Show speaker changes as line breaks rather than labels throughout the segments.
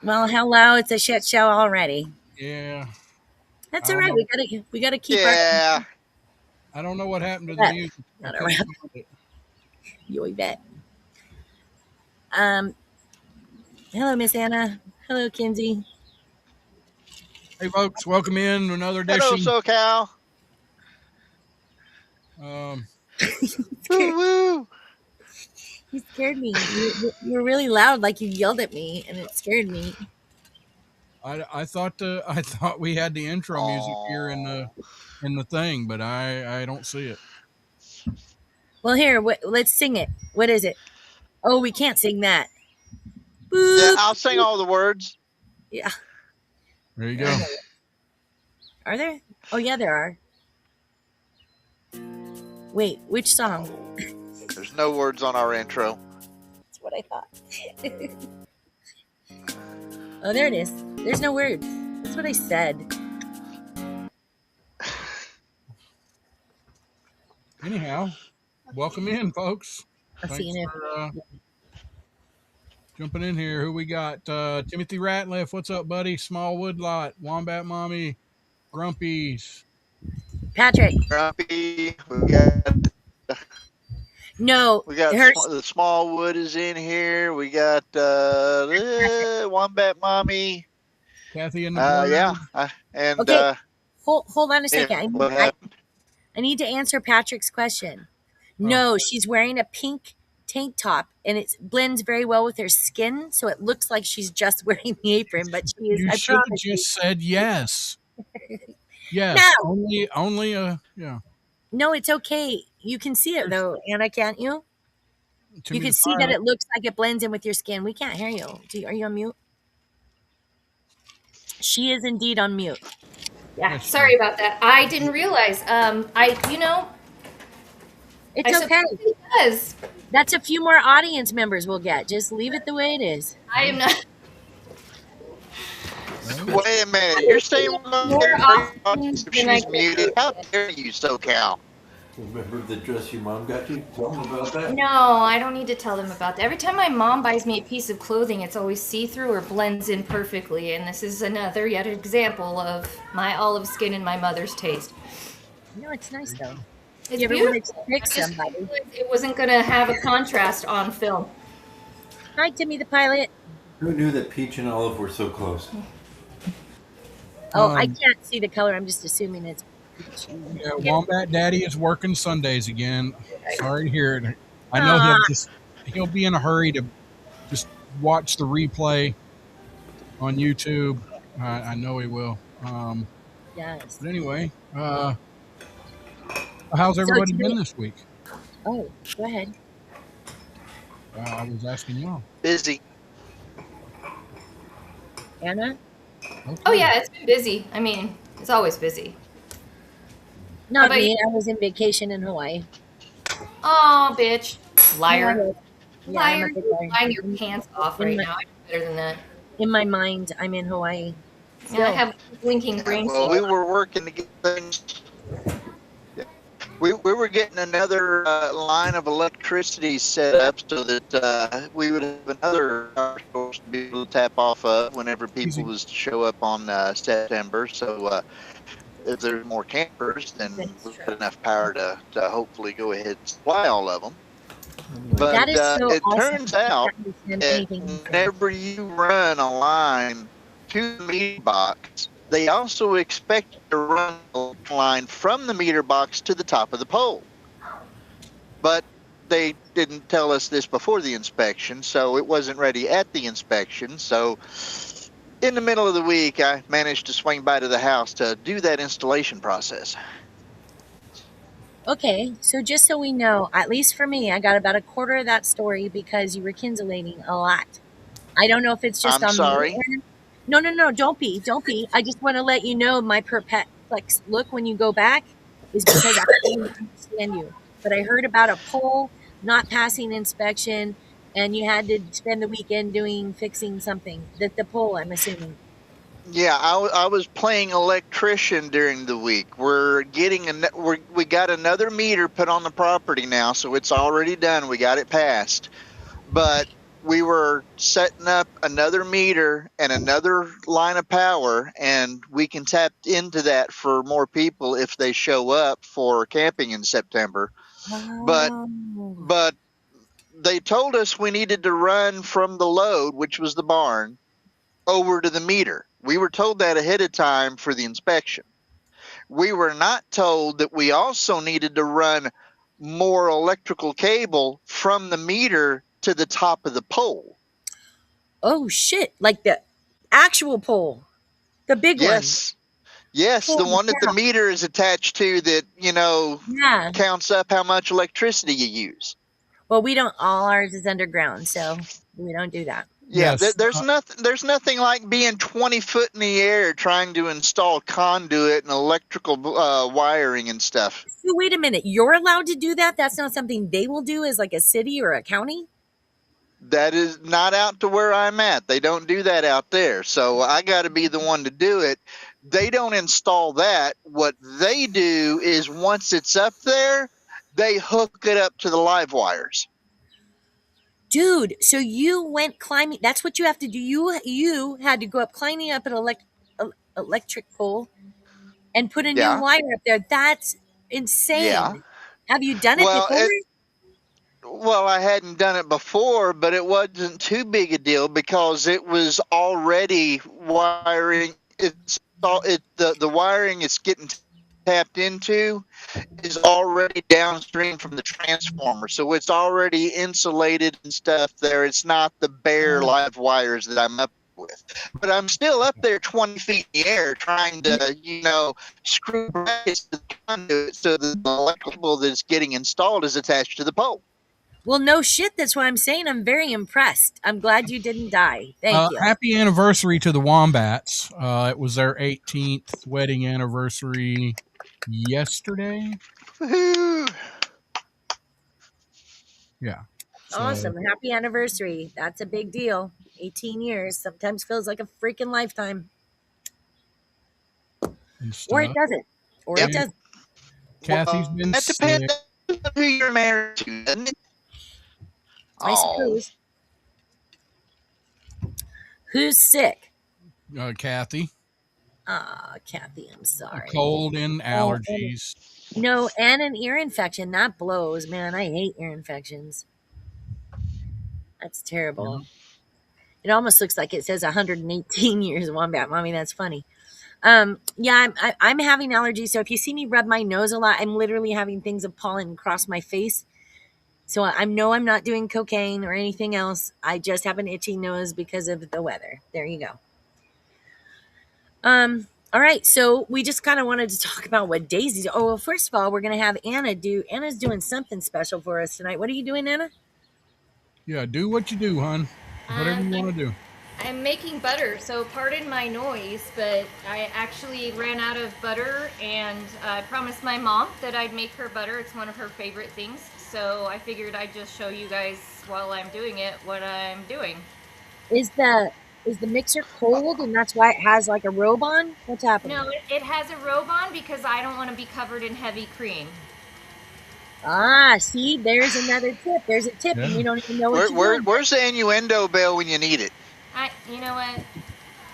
Well, hello. It's a shit show already.
Yeah.
That's all right. We gotta keep
Yeah.
I don't know what happened to the music.
Not around. You bet. Hello, Miss Anna. Hello, Kinsey.
Hey, folks, welcome in to another
Hello,
edition.
SoCal. Woo-woo.
You scared me. You were really loud, like you yelled at me, and it scared me.
I thought we had the intro music here in the thing, but I don't see it.
Well, here, let's sing it. What is it? Oh, we can't sing that.
Yeah,
Boop.
I'll sing all the words.
Yeah.
There you go.
Are there? Oh, yeah, there are. Wait, which song?
There's no words on our intro.
That's what I thought. Oh, there it is. There's no words. That's what I said.
Anyhow, welcome in, folks.
Thanks
for jumping in here. Who we got? Timothy Ratliff. What's up, buddy? Small Woodlot. Wombat Mommy. Grumpies.
Patrick.
Grumpy.
No.
We got the Small Wood is in here. We got Wombat Mommy.
Kathy and the bird.
Yeah. And
okay. Hold on a second.
I
need to answer Patrick's question. No, she's wearing a pink tank top, and it blends very well with her skin, so it looks like she's just wearing the apron, but she is.
You should have just said yes. Yes.
No.
Only yeah.
No, it's okay. You can see it though, Anna, can't you? You can see that it looks like it blends in with your skin. We can't hear you. Are you on mute? She is indeed on mute.
Yeah, sorry about that. I didn't realize.
It's okay.
It does.
That's a few more audience members we'll get. Just leave it the way it is.
I am not.
Wait a minute. You're saying she's muted? How dare you, SoCal?
Remember the dress your mom got you? Tell them about that.
No, I don't need to tell them about that. Every time my mom buys me a piece of clothing, it's always see-through or blends in perfectly. And this is another example of my olive skin and my mother's taste.
No, it's nice though.
It's beautiful. It wasn't going to have a contrast on film.
Hi, Timmy the pilot.
Who knew that peach and olive were so close?
Oh, I can't see the color. I'm just assuming it's peach.
Yeah, Wombat Daddy is working Sundays again. Sorry to hear it. I know he'll be in a hurry to just watch the replay on YouTube. I know he will.
Yes.
But anyway, how's everybody been this week?
Oh, go ahead.
I was asking y'all.
Busy.
Anna?
Okay. Oh, yeah, it's been busy. I mean, it's always busy.
Not me. I was in vacation in Hawaii.
Oh, bitch.
Yeah,
Liar.
yeah, I'm a
Liar.
big
You're
liar.
lying your pants off
In
right
my
now. I know better than that.
in my mind, I'm in Hawaii.
Yeah, I
Still,
have blinking
Yeah,
brain
well,
cells.
we were working to get things. Yeah. We were getting another line of electricity set up so that we would have another power source to be able to tap off of whenever people
Easy.
was to show up on September. So if there's more campers, then we've got enough power to hopefully go ahead and supply all of them. But
that is so
it
awesome.
turns
I
out
can't understand
that
anything else.
whenever you run a line to the meter box, they also expect you to run a line from the meter box to the top of the pole. But they didn't tell us this before the inspection, so it wasn't ready at the inspection. So in the middle of the week, I managed to swing by to the house to do that installation process.
Okay, so just so we know, at least for me, I got about a quarter of that story because you were kinselating a lot. I don't know if it's just
I'm
on my
sorry.
end. No, no, no, don't be, don't be. I just want to let you know my perplexed look when you go back is because I don't understand you. But I heard about a pole not passing inspection, and you had to spend the weekend doing fixing something. The pole, I'm assuming.
Yeah, I was playing electrician during the week. We got another meter put on the property now, so it's already done. We got it passed, but we were setting up another meter and another line of power, and we can tap into that for more people if they show up for camping in September. But
Oh.
but they told us we needed to run from the load, which was the barn, over to the meter. We were told that ahead of time for the inspection. We were not told that we also needed to run more electrical cable from the meter to the top of the pole.
Oh shit! Like the actual pole, the big one.
Yes, yes, the
Holy
one that the
cow!
meter is attached to that,
Yeah.
counts up how much electricity you use.
Well, we don't. All ours is underground, so we don't do that.
Yeah,
Yes.
there's nothing like being 20 foot in the air trying to install conduit and electrical wiring and stuff.
So wait a minute. You're allowed to do that? That's not something they will do as like a city or a county?
That is not out to where I'm at. They don't do that out there. So I got to be the one to do it. They don't install that. What they do is once it's up there, they hook it up to the live wires.
Dude, so you went climbing. That's what you have to do. You had to go up climbing up an electric pole and put a new
Yeah.
wire up there. That's
Yeah.
insane. Have you done it
Well,
before?
I hadn't done it before, but it wasn't too big a deal because it was already wiring. The wiring it's getting tapped into is already downstream from the transformer, so it's already insulated and stuff there. It's not the bare live wires that I'm up with, but I'm still up there 20 feet in the air trying to, screw brackets to the conduit so that the electrical that's getting installed is attached to the pole.
Well, no shit. That's what I'm saying. I'm very impressed. I'm glad you didn't die. Thank you.
Happy anniversary to the Wombats. It was their 18th wedding anniversary yesterday.
Woo-hoo.
Yeah. So,
Awesome. Happy anniversary. That's a big deal. 18 years sometimes feels like a freaking lifetime.
and
Or it
stuff.
doesn't. Or it
Yep.
And
doesn't.
Kathy's
Well,
been
that
sick.
depends on who you're married to, doesn't it?
I
Oh,
suppose. Who's sick?
Kathy,
Ah, Kathy, I'm
a
sorry.
cold and
Oh,
allergies.
no, and an ear infection. That blows, man. I hate ear infections. That's
Yeah.
terrible. It almost looks like it says 118 years wombat. Mommy, that's funny. Yeah, I'm having allergies. So if you see me rub my nose a lot, I'm literally having things of pollen across my face. So I know I'm not doing cocaine or anything else. I just have an itchy nose because of the weather. There you go. All right. So we just kind of wanted to talk about what Daisy's. Oh, well, first of all, we're gonna have Anna do. Anna's doing something special for us tonight. What are you doing, Anna?
Yeah, do what you do, hon. Whatever you
I'm
want to do.
I'm making butter, so pardon my noise, but I actually ran out of butter, and I promised my mom that I'd make her butter. It's one of her favorite things, so I figured I'd just show you guys while I'm doing it what I'm doing.
Is the mixer cold and that's why it has like a robe on? What's happening?
No, it has a robe on because I don't want to be covered in heavy cream.
Ah, see, there's another tip. There's a tip, and
Yeah.
we don't even know what you're doing.
Where's the innuendo bell when you need it?
You know what?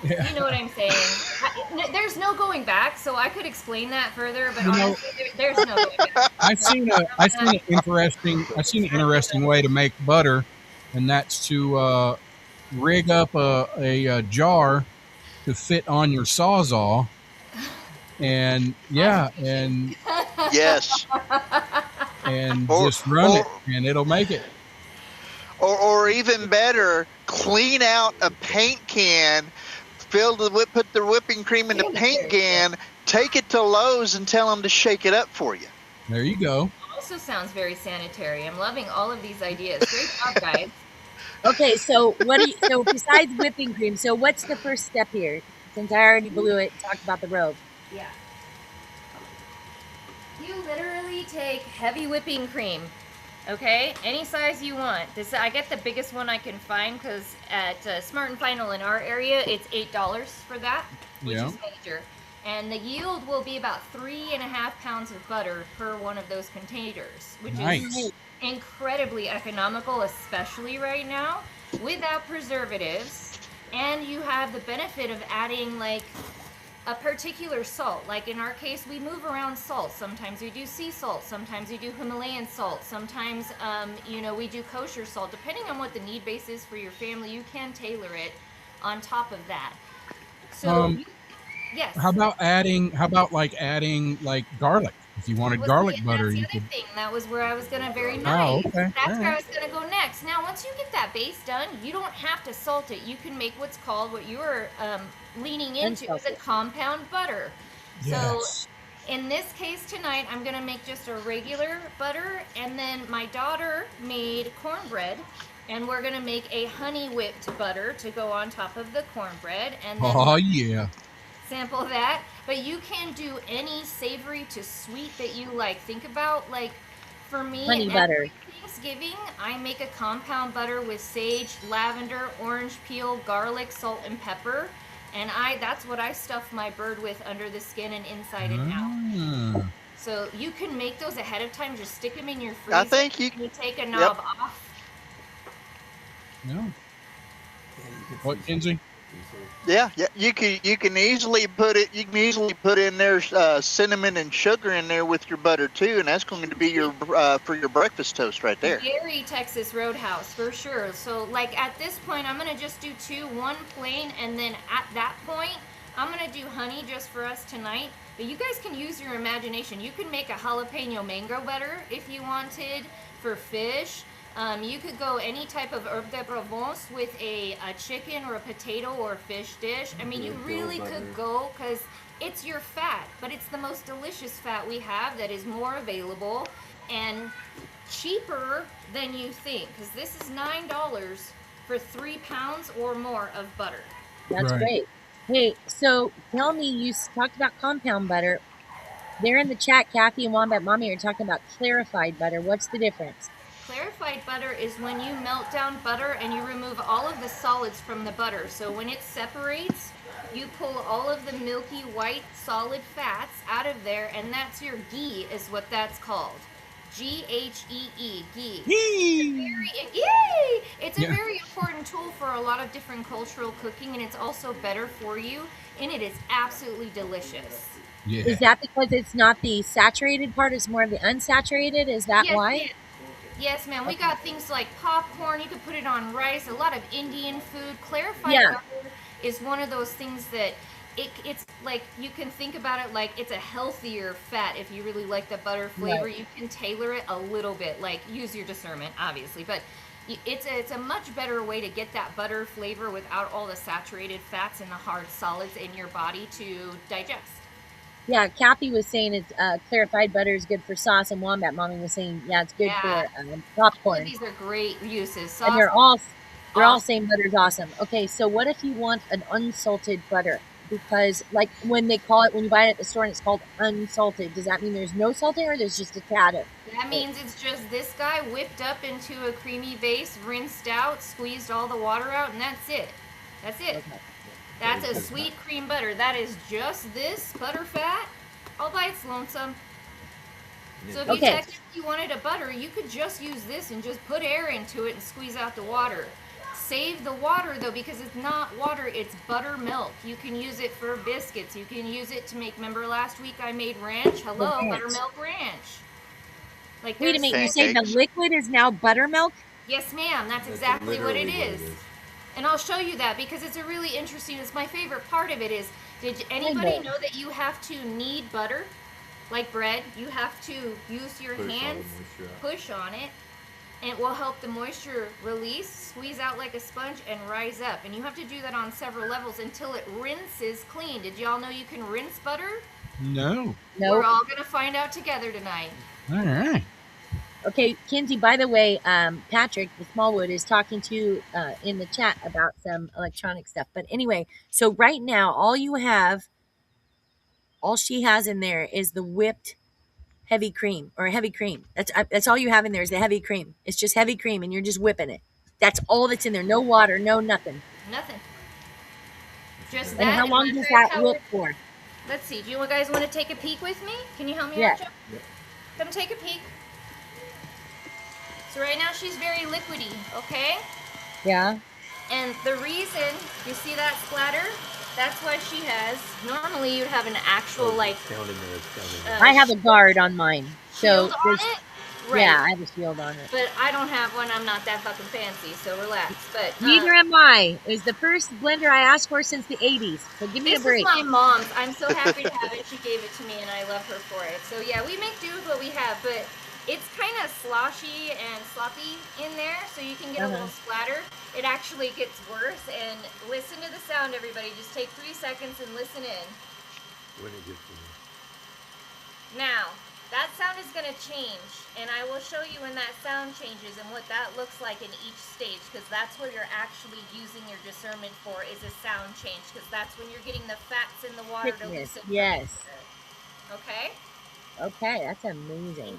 Yeah.
You know what I'm saying. There's no going back, so I could explain that further, but
You know,
honestly, there's no going back.
I seen an interesting way to make butter, and that's to rig up a jar to fit on your sawzall, and
As
yeah,
you should.
Yes.
and
Or
just run it,
or
and it'll make it.
or even better, clean out a paint can, put the whipping cream in the paint can, take it to Lowe's and tell them to shake it up for you.
There you go.
Also sounds very sanitary. I'm loving all of these ideas. Great job, guys.
Okay, so so besides whipping cream, so what's the first step here? Since I already blew it and talked about the robe.
Yeah. You literally take heavy whipping cream, okay? Any size you want. I get the biggest one I can find because at Smart and Final in our area, it's $8 for that, which
Yeah.
is major. And the yield will be about 3.5 pounds of butter per one of those containers, which
Nice.
is incredibly economical, especially right now, without preservatives. And you have the benefit of adding like a particular salt. Like in our case, we move around salt. Sometimes we do sea salt, sometimes we do Himalayan salt, sometimes we do kosher salt. Depending on what the need base is for your family, you can tailor it on top of that. So yes.
How about adding like garlic? If you wanted garlic butter,
That's the
you
other
could.
thing. That was where I was gonna very
Oh,
nice.
okay.
That's
All
where I
right.
was gonna go next. Now, once you get that base done, you don't have to salt it. You can make what's called what you were leaning into is a
Unsalted.
compound butter. So
Yes.
in this case tonight, I'm gonna make just a regular butter, and then my daughter made cornbread, and we're gonna make a honey whipped butter to go on top of the cornbread, and then
Oh yeah.
sample that. But you can do any savory to sweet that you like. Think about like for me
Honey butter.
every Thanksgiving, I make a compound butter with sage, lavender, orange peel, garlic, salt, and pepper. And that's what I stuff my bird with under the skin and inside and out.
Ah,
So you can make those ahead of time, just stick them in your
I
freezer.
think you.
You take a
Yep.
knob off.
yeah.
Yeah, you can
What,
freeze
Kinsey?
Yeah, you can easily put it. You can easily put in there cinnamon and sugar in there with your butter too, and that's going to be your for your breakfast toast right there.
Very Texas Roadhouse for sure. So like at this point, I'm gonna just do two, one plain, and then at that point, I'm gonna do honey just for us tonight. But you guys can use your imagination. You can make a jalapeno mango butter if you wanted for fish. You could go any type of herbe de Provence with a chicken or a potato or fish dish. I mean, you really could go because it's your fat, but it's the most delicious fat we have that is more available and cheaper than you think. Because this is $9 for 3 pounds or more of butter.
That's
Right.
great. Hey, so tell me, you talked about compound butter. There in the chat, Kathy and Wombat Mommy are talking about clarified butter. What's the difference?
Clarified butter is when you melt down butter and you remove all of the solids from the butter. So when it separates, you pull all of the milky white solid fats out of there, and that's your ghee is what that's called. Ghee, ghee. Yay! It's a
Yeah.
very important tool for a lot of different cultural cooking, and it's also better for you, and it is absolutely delicious.
Yeah.
Is that because it's not the saturated part, it's more of the unsaturated? Is that
Yes,
why?
ma'am. Yes, ma'am. We got things like popcorn. You could put it on rice. A lot of Indian food. Clarified
Yeah.
butter is one of those things that it's like you can think about it like it's a healthier fat. If you really like the butter flavor,
Right.
you can tailor it a little bit. Like use your discernment, obviously, but it's a much better way to get that butter flavor without all the saturated fats and the hard solids in your body to digest.
Yeah, Kathy was saying it's clarified butter is good for sauce, and Wombat Mommy was saying, yeah, it's good
Yeah.
for
All of
popcorn.
these are great uses.
And
Sauce,
they're all They're all saying butter's awesome. Okay, so what if you want an unsalted butter? Because like when they call it, when you buy it at the store and it's called unsalted, does that mean there's no salting or there's just a tad of
That
it?
means it's just this guy whipped up into a creamy base, rinsed out, squeezed all the water out, and that's it. That's it.
Okay.
That's a sweet cream butter. That is just this butter fat all by its lonesome. So if you
Okay.
technically wanted a butter, you could just use this and just put air into it and squeeze out the water. Save the water though, because it's not water, it's buttermilk. You can use it for biscuits. You can use it to make, remember last week I made ranch? Hello,
ranch.
buttermilk ranch. Like
Wait a minute, you say the
Pancakes.
liquid is now buttermilk?
Yes, ma'am, that's exactly what it is. And I'll show you that because it's a really interesting, it's my favorite part of it is, did anybody know that you have to knead butter? Like bread, you have to use your hands, push on it, and it will help the moisture release, squeeze out like a sponge, and rise up. And you have to do that on several levels until it rinses clean. Did y'all know you can rinse butter?
No.
No.
We're all gonna find out together tonight.
All right.
Okay, Kinsey, by the way, Patrick, the Smallwood, is talking to you in the chat about some electronic stuff. But anyway, so right now, all she has in there is the whipped heavy cream or heavy cream. That's all you have in there is the heavy cream. It's just heavy cream and you're just whipping it. That's all that's in there. No water, no nothing.
Nothing. Just that.
And how long does that whip for?
Let's see. Do you guys want to take a peek with me? Can you help me
Yeah.
out, Joe?
Yep.
Come take a peek. So right now she's very liquidy, okay?
Yeah.
And the reason, you see that splatter? That's why she has, normally you'd have an actual like...
Counting there.
I have a guard on mine. So
shield on it? Right.
Yeah, I have a shield on it.
But I don't have one. I'm not that fucking fancy, so relax. But
Neither am I. It was the first blender I asked for since the 80s. So give me a break.
This is my mom's. I'm so happy to have it. She gave it to me, and I love her for it. So yeah, we make do with what we have, but it's kind of sloshy and sloppy in there, so you can get a little splatter. It actually gets worse, and listen to the sound, everybody. Just take 3 seconds and listen in.
When it gets in.
Now, that sound is going to change, and I will show you when that sound changes and what that looks like in each stage, because that's where you're actually using your discernment for, is a sound change, because that's when you're getting the fats in the water to loosen.
Yes.
Okay?
Okay, that's amazing.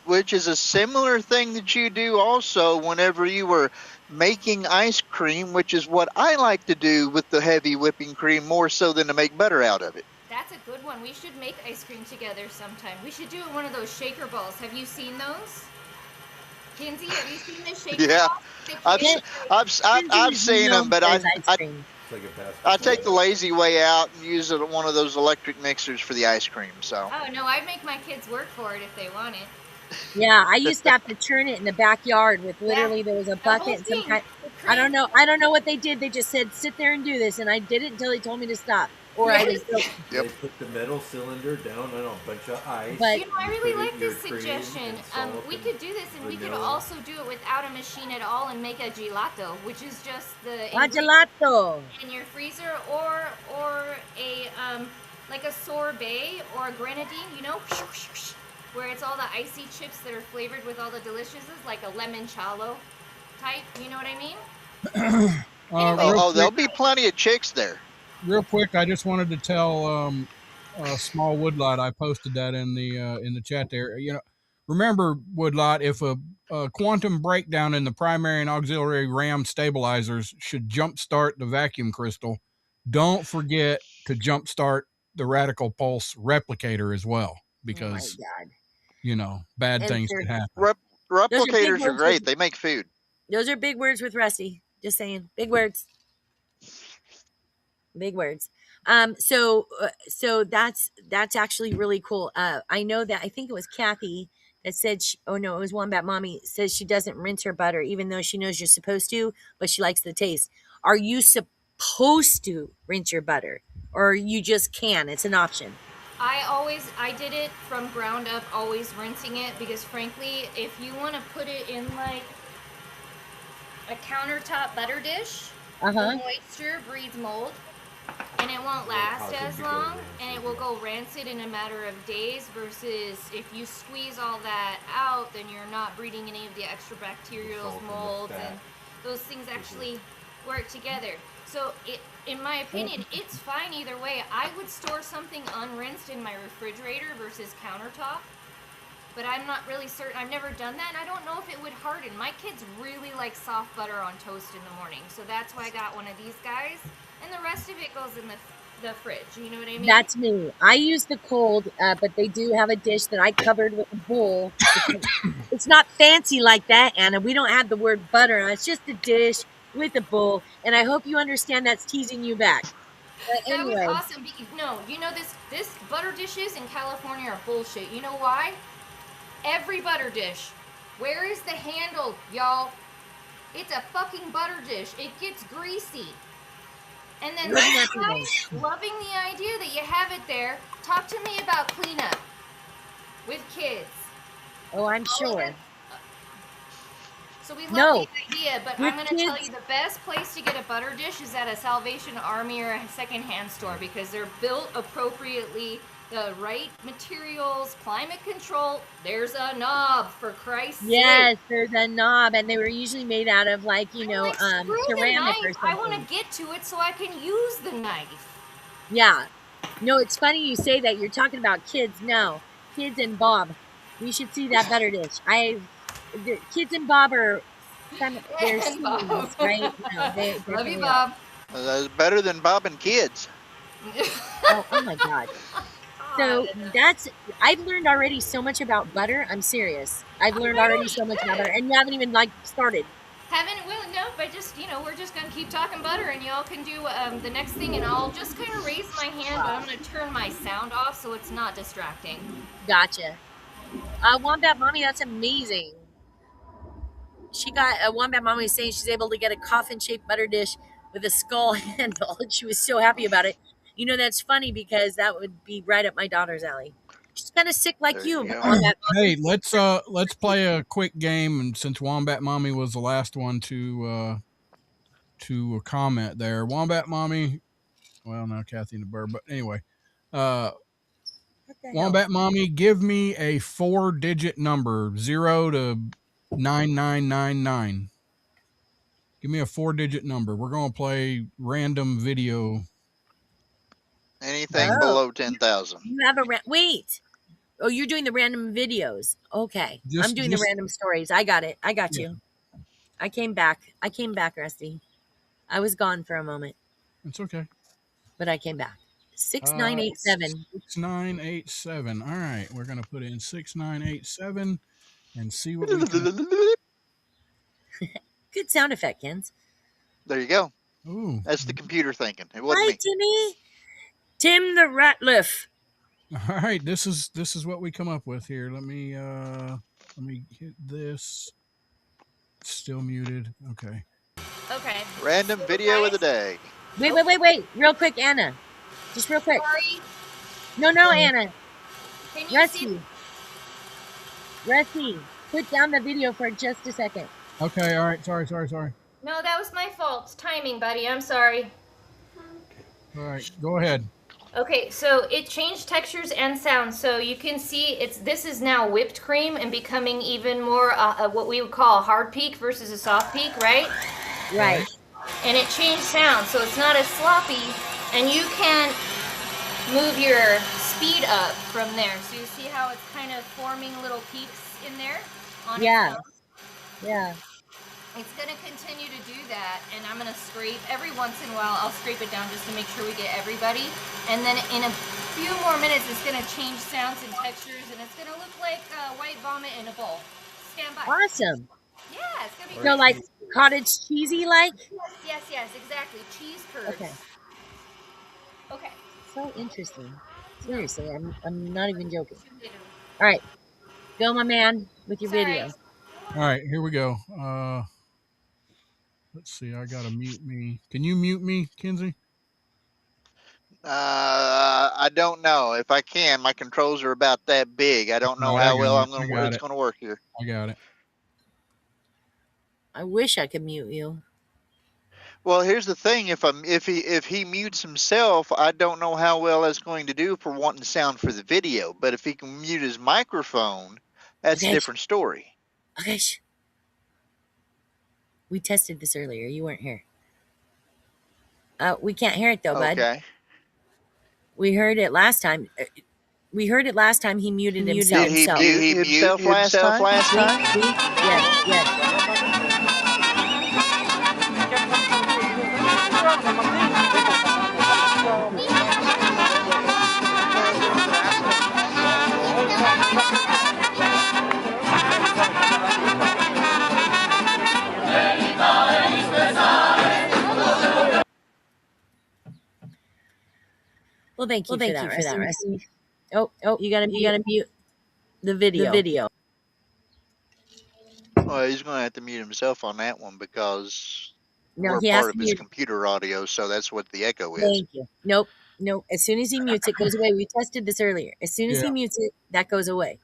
Which is a similar thing that you do also whenever you were making ice cream, which is what I like to do with the heavy whipping cream more so than to make butter out of it.
That's a good one. We should make ice cream together sometime. We should do one of those shaker balls. Have you seen those? Kinsey, have you seen the shaker balls?
I've seen them, but I take the lazy way out and use one of those electric mixers for the ice cream. So.
Oh no, I'd make my kids work for it if they want it.
Yeah, I used to have to churn it in the backyard with literally there was a bucket and some kind. I don't know what they did. They just said sit there and do this, and I did it until they told me to stop. Or I was.
They put the metal cylinder down on a bunch of ice.
But
you know, I really like this suggestion. We could do this, and we could also do it without a machine at all and make a gelato, which is just the
gelato
in your freezer, or a like a sorbet or a grenadine, you know, where it's all the icy chips that are flavored with all the deliciousness, like a lemon chalo type. You know what I mean?
There'll be plenty of chicks there.
Real quick, I just wanted to tell Small Woodlot. I posted that in the chat there. You know, remember Woodlot, if a quantum breakdown in the primary and auxiliary RAM stabilizers should jumpstart the vacuum crystal, don't forget to jumpstart the radical pulse replicator as well, because bad things could happen.
Replicators are great. They make food.
Those are big words with Rusty. Just saying, big words. Big words. So that's actually really cool. I know that I think it was Kathy that said, it was Wombat Mommy says she doesn't rinse her butter, even though she knows you're supposed to, but she likes the taste. Are you supposed to rinse your butter, or you just can? It's an option.
I did it from ground up, always rinsing it, because frankly, if you want to put it in like a countertop butter dish, the moisture breeds mold. And it won't last as long, and it will go rancid in a matter of days, versus if you squeeze all that out, then you're not breeding any of the extra bacterials, molds, and those things actually work together. So in my opinion, it's fine either way. I would store something unrinsed in my refrigerator versus countertop, but I'm not really certain. I've never done that, and I don't know if it would harden. My kids really like soft butter on toast in the morning, so that's why I got one of these guys, and the rest of it goes in the fridge. You know what I mean?
That's me. I use the cold, but they do have a dish that I covered with a bowl. It's not fancy like that, Anna. We don't have the word butter. It's just a dish with a bowl, and I hope you understand that's teasing you back. But
That was
anyway,
awesome. No, you know this butter dishes in California are bullshit. You know why? Every butter dish. Where is the handle, y'all? It's a fucking butter dish. It gets greasy. And then
Wouldn't
this
that be
guy,
nice?
loving the idea that you have it there, talk to me about cleanup with kids.
Oh, I'm
All of
sure.
it. So we love
No,
the idea, but
with
I'm going to tell
kids,
you the best place to get a butter dish is at a Salvation Army or a secondhand store because they're built appropriately, the right materials, climate control. There's a knob, for Christ's sake.
yes, there's a knob, and they were usually made out of like,
I'm like, screw the
ceramic or
knife. I want
something.
to get to it so I can use the knife.
Yeah. No, it's funny you say that. You're talking about kids. No, kids and Bob. We should see that butter dish. Kids and Bob are they're
And Bob.
siblings, right? No, they
Love you,
definitely are.
Bob.
That's better than bobbing kids.
Oh my God. So I've learned already so much about butter. I'm serious. I've learned already so much about butter, and you haven't even like started.
Haven't, well, no, but just, we're just going to keep talking butter and y'all can do the next thing and I'll just kind of raise my hand, but I'm going to turn my sound off so it's not distracting.
Gotcha. Wombat Mommy, that's amazing. She got Wombat Mommy was saying she's able to get a coffin-shaped butter dish with a skull handle, and she was so happy about it. That's funny because that would be right up my daughter's alley. She's kind of sick like
There
you,
you go.
Wombat
Hey,
Mommy.
let's play a quick game, and since Wombat Mommy was the last one to comment there, Wombat Mommy. Well, now Kathy and the Bird, but anyway, uh,
What the hell?
Wombat Mommy, give me a 4-digit number, 0 to 9999. Give me a 4-digit number. We're gonna play random video.
Anything
Oh,
below 10,000.
you have wait. Oh, you're doing the random videos. Okay. I'm doing the
Just
random stories. I got it. I got
yeah,
you. I came back. Rusty. I was gone for a moment,
it's okay.
but I came back. 6987.
6987. All right, we're gonna put in 6987 and see what we can.
There
Good sound effect, Kens.
you go.
Ooh.
That's the computer thinking. It wasn't
Hi,
me.
Timmy. Tim the Ratliff.
All right, this is what we come up with here. Let me hit this. It's still muted. Okay.
Okay.
Random
So,
video of the
guys,
day.
Wait. Real quick, Anna. Just real quick.
sorry.
No, Anna.
Can you see?
Rusty, put down the video for just a second.
Okay. All right. Sorry.
No, that was my fault. Timing, buddy. I'm sorry.
All right. Go ahead.
Okay, so it changed textures and sounds. So you can see this is now whipped cream and becoming even more what we would call a hard peak versus a soft peak, right?
Right.
And it changed sound, so it's not as sloppy, and you can move your speed up from there. So you see how it's kind of forming little peaks in there on its
Yeah.
own?
Yeah.
It's going to continue to do that, and I'm going to scrape every once in a while. I'll scrape it down just to make sure we get everybody. And then in a few more minutes, it's going to change sounds and textures, and it's going to look like white vomit in a bowl. Stand by.
Awesome.
Yeah, it's going to be
So
great.
like cottage cheesy like?
Yes, exactly. Cheese curds. Okay.
So interesting. Seriously, I'm not even joking. All right. Go, my man, with your video.
All right. Here we go. Let's see. I gotta mute me. Can you mute me, Kenzie?
I don't know. If I can, my controls are about that big. I don't know
All right,
how well it's going to work here.
I got it.
I wish I could mute you.
Well, here's the thing: if he mutes himself, I don't know how well that's going to do for wanting sound for the video. But if he can mute his microphone, that's a different story.
Okay. We tested this earlier. You weren't here. We can't hear it though, bud.
Okay.
We heard it last time. We heard it last time. He muted himself.
Did he mute himself last time?
Yes, yes. Well, thank you for that, Rusty. Oh, you gotta mute the video.
Well, he's going to have to mute himself on that one because
No,
we're
he has
part
to
of his
mute.
computer audio, so that's what the echo is.
Thank you. Nope. As soon as he mutes, it goes away. We tested this earlier. As soon as he mutes it, that goes away.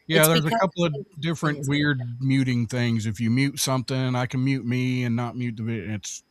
Yeah, there's a couple of different weird muting things. If you mute something, I can mute me and not mute the video. It's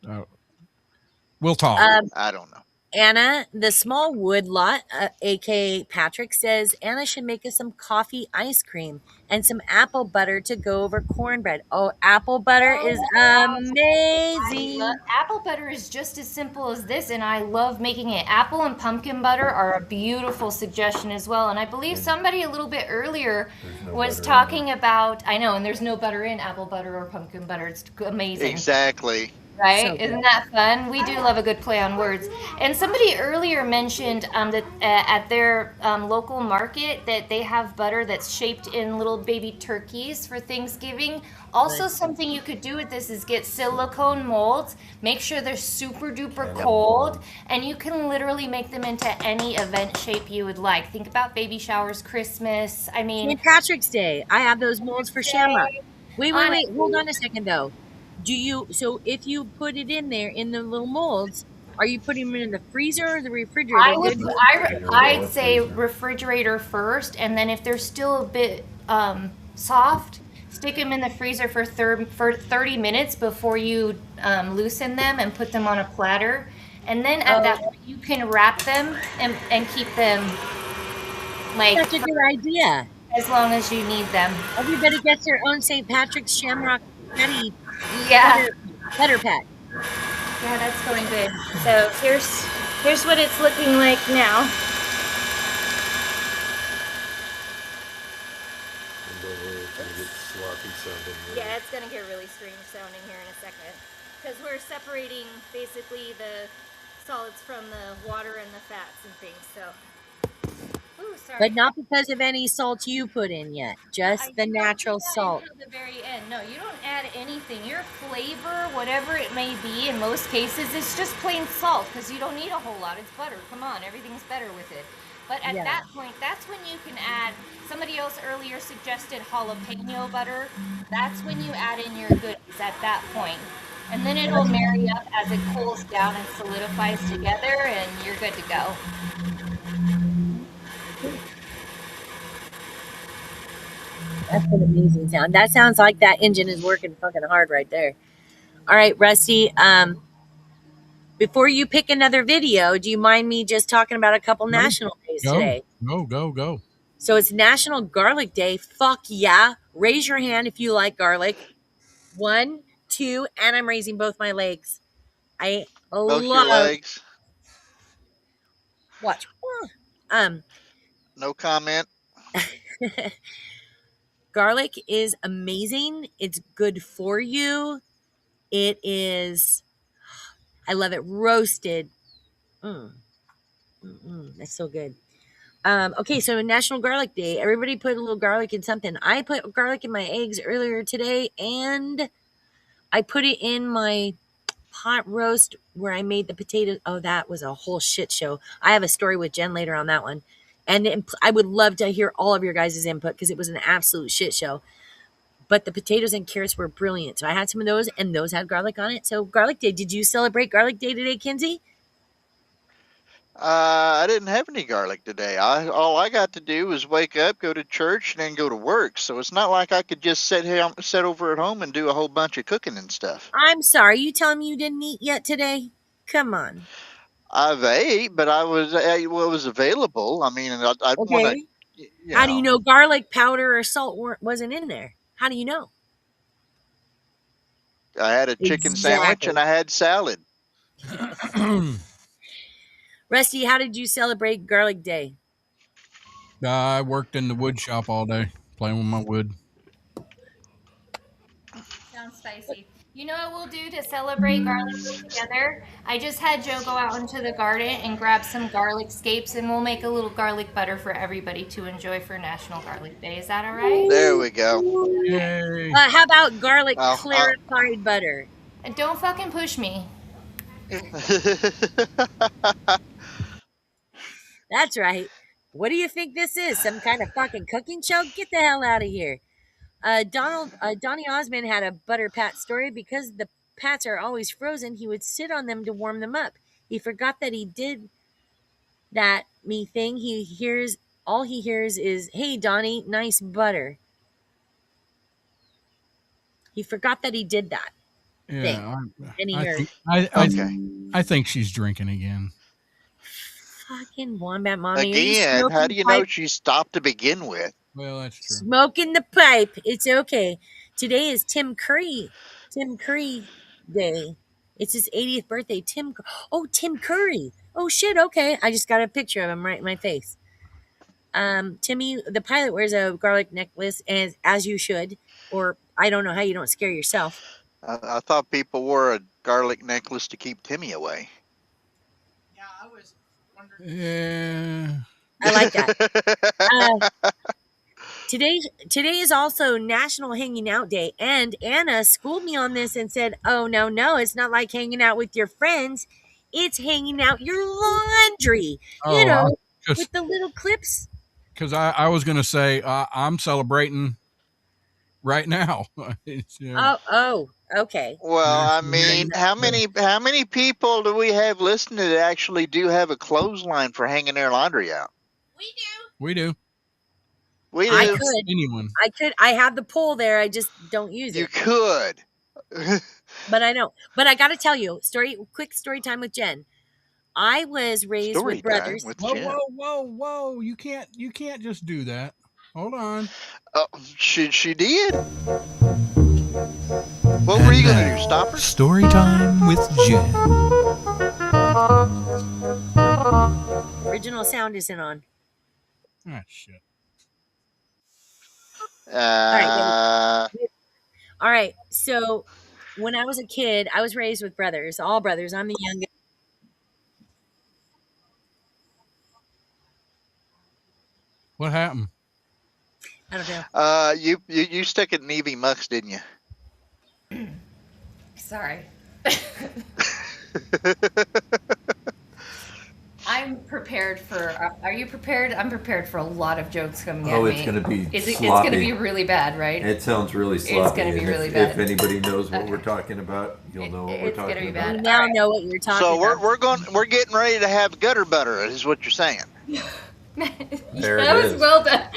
we'll talk.
I don't know.
Anna, the small wood lot, aka Patrick, says Anna should make us some coffee ice cream and some apple butter to go over cornbread. Oh, apple butter is amazing.
Apple butter is just as simple as this, and I love making it. Apple and pumpkin butter are a beautiful suggestion as well. And I believe somebody a little bit earlier was talking about, I know, and there's no butter in apple butter or pumpkin butter. It's amazing.
Exactly.
Right?
So
Isn't that fun? We do love a good play on words. And somebody earlier mentioned that at their local market that they have butter that's shaped in little baby turkeys for Thanksgiving. Also, something you could do with this is get silicone molds, make sure they're super duper cold, and you can literally make them into any event shape you would like. Think about baby showers, Christmas. I mean,
St. Patrick's Day. I have those molds for Shamrock. Wait. Hold on a second, though. So if you put it in there in the little molds, are you putting them in the freezer or the refrigerator?
I'd say refrigerator first, and then if they're still a bit soft, stick them in the freezer for 30 minutes before you loosen them and put them on a platter. And then at that point, you can wrap them and keep them like.
That's a good idea.
As long as you need them.
Everybody gets their own St. Patrick's Shamrock Patty.
Yeah.
Butter pack.
Yeah, that's going good. So here's what it's looking like now. Yeah, it's gonna get really strange sounding here in a second, because we're separating basically the solids from the water and the fats and things. So. Ooh, sorry.
But not because of any salt you put in yet, just the natural salt.
Until the very end. No, you don't add anything. Your flavor, whatever it may be, in most cases, it's just plain salt because you don't need a whole lot. It's butter. Come on, everything's better with it. But at that point, that's when you can add. Somebody else earlier suggested jalapeno butter. That's when you add in your goodies at that point. And then it'll marry up as it cools down and solidifies together, and you're good to go.
That's an amazing sound. That sounds like that engine is working fucking hard right there. All right, Rusty. Before you pick another video, do you mind me just talking about a couple national days today?
Go.
So it's National Garlic Day. Fuck yeah. Raise your hand if you like garlic. 1, 2, and I'm raising both my legs. I
Both
love
your legs.
Watch.
No comment.
Garlic is amazing. It's good for you. It is, I love it roasted. That's so good. Okay, so National Garlic Day. Everybody put a little garlic in something. I put garlic in my eggs earlier today, and I put it in my pot roast where I made the potatoes. Oh, that was a whole shit show. I have a story with Jen later on that one. And I would love to hear all of your guys' input because it was an absolute shit show. But the potatoes and carrots were brilliant. So I had some of those, and those had garlic on it. So Garlic Day. Did you celebrate Garlic Day today, Kinsey?
I didn't have any garlic today. All I got to do was wake up, go to church, and then go to work. So it's not like I could just sit over at home and do a whole bunch of cooking and stuff.
I'm sorry. You telling me you didn't eat yet today? Come on.
I've ate, but it was available. I mean, I'd want to.
How do you know garlic powder or salt wasn't in there? How do you know?
I had a chicken sandwich and I had salad.
Rusty, how did you celebrate Garlic Day?
I worked in the wood shop all day, playing with my wood.
Sounds spicy. You know what we'll do to celebrate Garlic Day together? I just had Joe go out into the garden and grab some garlic scapes, and we'll make a little garlic butter for everybody to enjoy for National Garlic Day. Is that all right?
There we go.
Yay!
How about garlic
I'll-
clarified butter?
And don't fucking push me.
That's right. What do you think this is? Some kind of fucking cooking show? Get the hell out of here. Donny Osmond had a butter pat story. Because the pats are always frozen, he would sit on them to warm them up. He forgot that he did that me thing. All he hears is, "Hey Donny, nice butter." He forgot that he did that thing.
Yeah,
And he
I
heard,
think
Okay.
I think she's drinking again.
fucking wombat mommy.
Again, how do you know she stopped to begin with?
Well, that's true.
Smoking the pipe. It's okay. Today is Tim Curry Day. It's his 80th birthday. Tim Curry. Oh shit, okay. I just got a picture of him right in my face. Timmy, the pilot, wears a garlic necklace, as you should. Or I don't know how you don't scare yourself.
I thought people wore a garlic necklace to keep Timmy away.
Yeah, I was wondering. Yeah.
I like that. Today is also National Hanging Out Day, and Anna schooled me on this and said, "Oh no, it's not like hanging out with your friends. It's hanging out your laundry. With the little clips."
Because I was going to say I'm celebrating right now.
Okay.
Well, I mean, how many people do we have listening that actually do have a clothesline for hanging their laundry out?
We do.
We do.
I could.
Anyone.
I have the pole there. I just don't use
You
it.
could.
But I know. But I got to tell you, quick story time with Jen. I was raised with brothers.
Whoa! You can't just do that. Hold on.
Oh, she did. What were you gonna do? Stop her?
Story time with Jen.
Original sound isn't on.
Ah, shit.
All right. So when I was a kid, I was raised with brothers, all brothers. I'm the youngest.
What happened?
I don't know.
You stuck it in Evie Mux, didn't you?
Sorry. I'm prepared for. Are you prepared? I'm prepared for a lot of jokes coming at me.
Oh, it's going to be sloppy.
It's going to be really bad, right?
It sounds really sloppy.
It's going to be really bad.
If anybody knows what we're talking about, you'll know what we're talking about.
You now know what you're talking about.
So we're getting ready to have gutter butter, is what you're saying.
That was well done.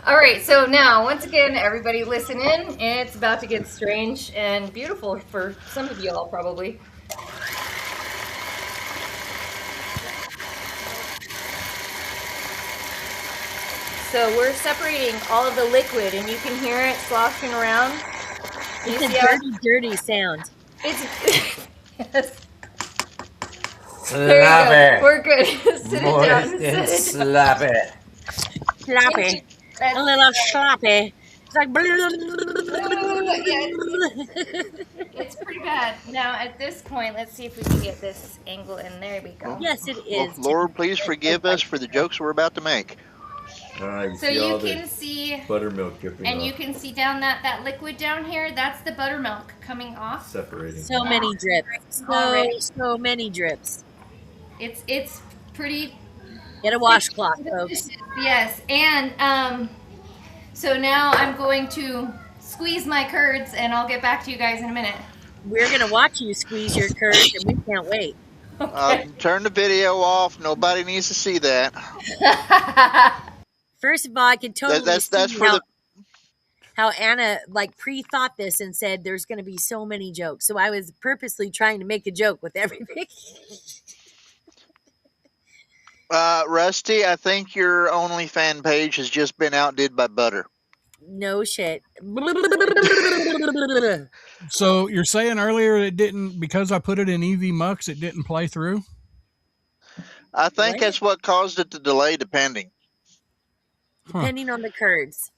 All right, so now once again, everybody listen in. It's about to get strange and beautiful for some of you all, probably. So we're separating all of the liquid, and you can hear it sloshing around.
It's a dirty sound.
It's yes.
Slap
We're good. Sit it down.
Slap it.
Sloppy. A little sloppy. It's like.
It's pretty bad. Now, at this point, let's see if we can get this angle in. There we go.
Yes, it is.
Lord, please forgive us for the jokes we're about to make.
So you can see
buttermilk dripping
and
off.
you can see down that liquid down here. That's the buttermilk coming off.
Separating.
So many drips. So many drips.
It's pretty.
Get a washcloth, folks.
Yes, and so now I'm going to squeeze my curds, and I'll get back to you guys in a minute.
We're gonna watch you squeeze your curds, and we can't wait.
Okay.
Turn the video off. Nobody needs to see that.
First of all, I can totally
That's
see
for
how Anna pre-thought this and said there's going to be so many jokes. So I was purposely trying to make a joke with everything.
Rusty, I think your OnlyFans page has just been outdid by butter.
No shit.
So you're saying earlier it didn't, because I put it in EV Mux, it didn't play through?
I think
What?
that's what caused it to delay, depending.
Huh.
Depending on the curds,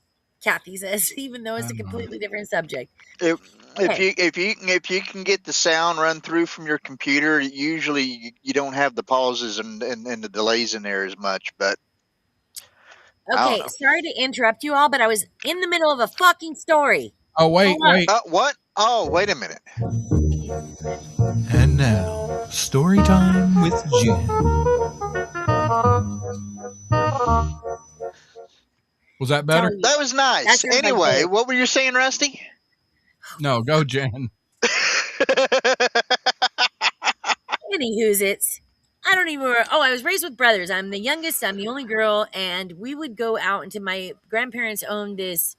Kathy says, even though
I
it's a
don't know.
completely different subject.
If
Okay.
you can get the sound run through from your computer, usually you don't have the pauses and the delays in there as much. But I don't
Okay.
know.
Sorry to interrupt you all, but I was in the middle of a fucking story.
Oh,
Hold
wait,
up.
wait.
What? Oh, wait a minute.
And now, story time with Jen.
Was that
Tell
better?
you.
That was
That
nice.
sounds like
Anyway,
gold.
what were you saying, Rusty?
No, go, Jen.
Anywho's it's. I don't even. Oh, I was raised with brothers. I'm the youngest. I'm the only girl, and we would go out into my grandparents owned this.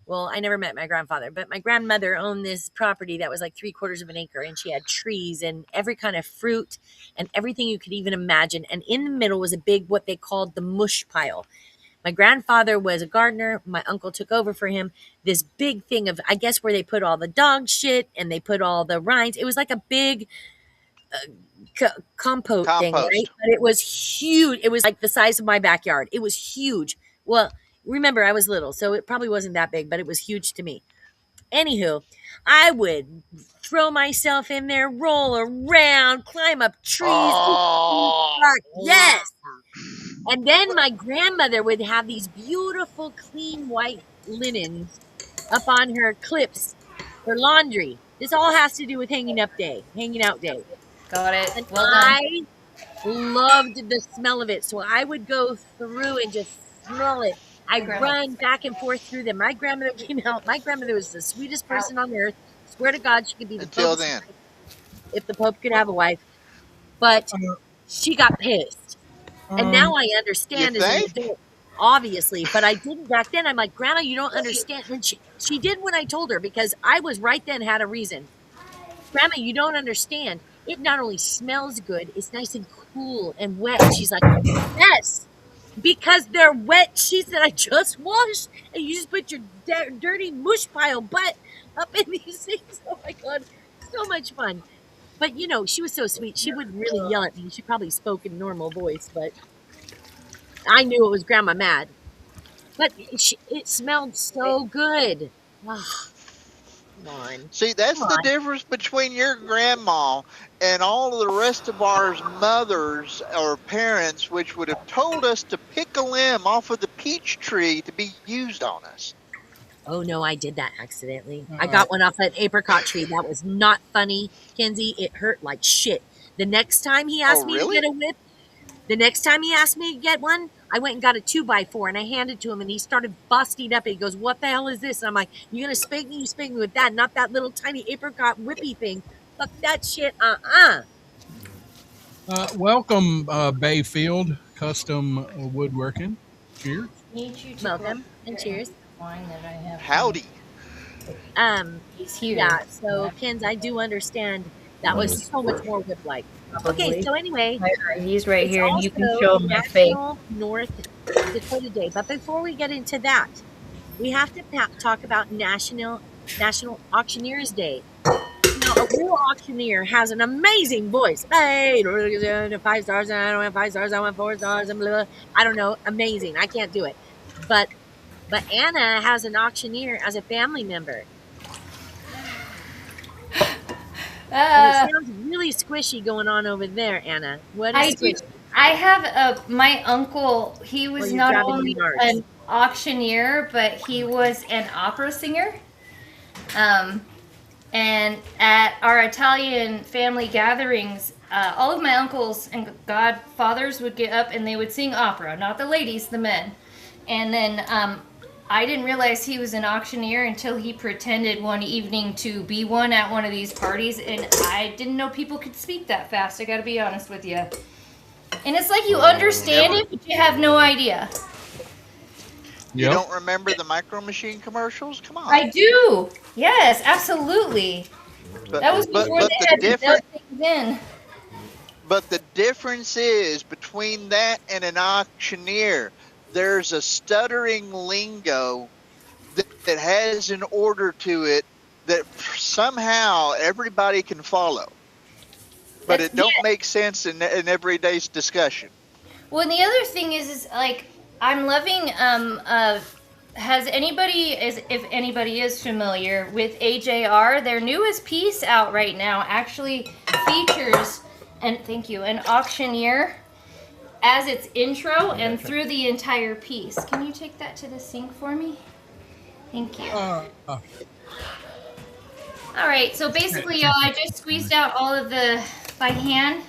Well, I never met my grandfather, but my grandmother owned this property that was like 3/4 of an acre, and she had trees and every kind of fruit and everything you could even imagine. And in the middle was a big what they called the mush pile. My grandfather was a gardener. My uncle took over for him. This big thing of, I guess, where they put all the dog shit and they put all the rinds. It was like a big compote thing, right?
Compost.
But it was huge. It was like the size of my backyard. It was huge. Well, remember, I was little, so it probably wasn't that big, but it was huge to me. Anywho, I would throw myself in there, roll around, climb up trees.
Oh,
Yes. And then my grandmother would have these beautiful, clean white linens up on her clips for laundry. This all has to do with hanging out day.
Got it.
And
Well done.
I loved the smell of it. So I would go through and just smell it. I'd run back and forth through them. My grandmother came out. My grandmother was the sweetest person on earth. Swear to God, she could be the
until
Pope's
then.
wife if the Pope could have a wife. But
Uh,
she got pissed. And
um,
now I
You
understand as an
think?
adult, obviously. But I didn't back then. I'm like, Grandma, you don't understand. And she did when I told her because I was right then had a reason. Grandma, you don't understand. It not only smells good, it's nice and cool and wet. And she's like, yes, because they're wet sheets that I just washed. And you just put your dirty mush pile butt up in these things. Oh my God. So much fun. But she was so sweet. She wouldn't really yell at me. She probably spoke in normal voice, but I knew it was Grandma mad. But it smelled so good. Oh, come on.
See,
Come
that's the
on.
difference between your grandma and all of the rest of our mothers or parents, which would have told us to pick a limb off of the peach tree to be used on us.
Oh no, I did that accidentally. I
uh,
got one off an apricot tree. That was not funny, Kenzie. It hurt like shit. The next time he
Oh,
asked me to
really?
get a whip, the next time he asked me to get one, I went and got a 2x4 and I handed it to him and he started busting up. And he goes, "What the hell is this?" And I'm like, "You're gonna spank me? You spank me with that, not that little tiny apricot whippy thing. Fuck that shit.
welcome, Bayfield Custom Woodworking. Cheers.
Need you to go
Welcome and cheers.
wine that I have.
Howdy.
He's here.
Yeah. So Kens, I do understand that was so much more whip-like. Okay. So anyway,
He's right
it's
here, and you can
also
show him my face.
National North Dakota Day. But before we get into that, we have to talk about National Auctioneers Day. Now, a real auctioneer has an amazing voice. Hey, 5 stars, and I don't have 5 stars. I want 4 stars, and blah, blah. I don't know, amazing. I can't do it, but Anna has an auctioneer as a family member, and it sounds really squishy going on over there, Anna. What
I
is
do.
squishy?
I have my uncle. He was
you're
not
grabbing
only
your nards.
an auctioneer, but he was an opera singer. And at our Italian family gatherings, all of my uncles and godfathers would get up and they would sing opera. Not the ladies, the men. And then I didn't realize he was an auctioneer until he pretended one evening to be one at one of these parties, and I didn't know people could speak that fast. I got to be honest with you. And it's like you understand it, but you have no idea.
You
Yep.
don't remember the Micro Machine commercials? Come on.
I do. Yes, absolutely. That was before they had to build things in.
But the difference is between that and an auctioneer, there's a stuttering lingo that has an order to it that somehow everybody can follow, but
That's
it
yeah.
don't make sense in everyday's discussion.
Well, and the other thing is like I'm loving has anybody is if anybody is familiar with AJR, their newest piece out right now actually features and thank you, an auctioneer as its intro and through the entire piece. Can you take that to the sink for me? Thank you. All right, so basically, y'all, I just squeezed out all of the, by hand,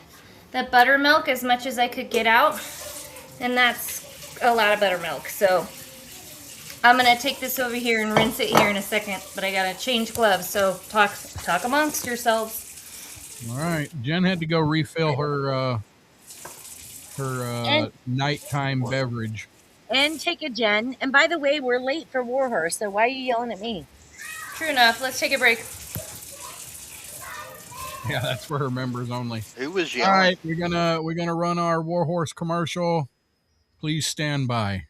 the buttermilk as much as I could get out. And that's a lot of buttermilk. So I'm gonna take this over here and rinse it here in a second, but I gotta change gloves. So talk amongst yourselves.
All right. Jen had to go refill her
And
nighttime beverage.
take a Jen. And by the way, we're late for Warhorse, so why are you yelling at me?
True enough. Let's take a break.
Yeah, that's for her members only.
Who was
All
yelling?
right, we're gonna run our Warhorse commercial. Please stand by.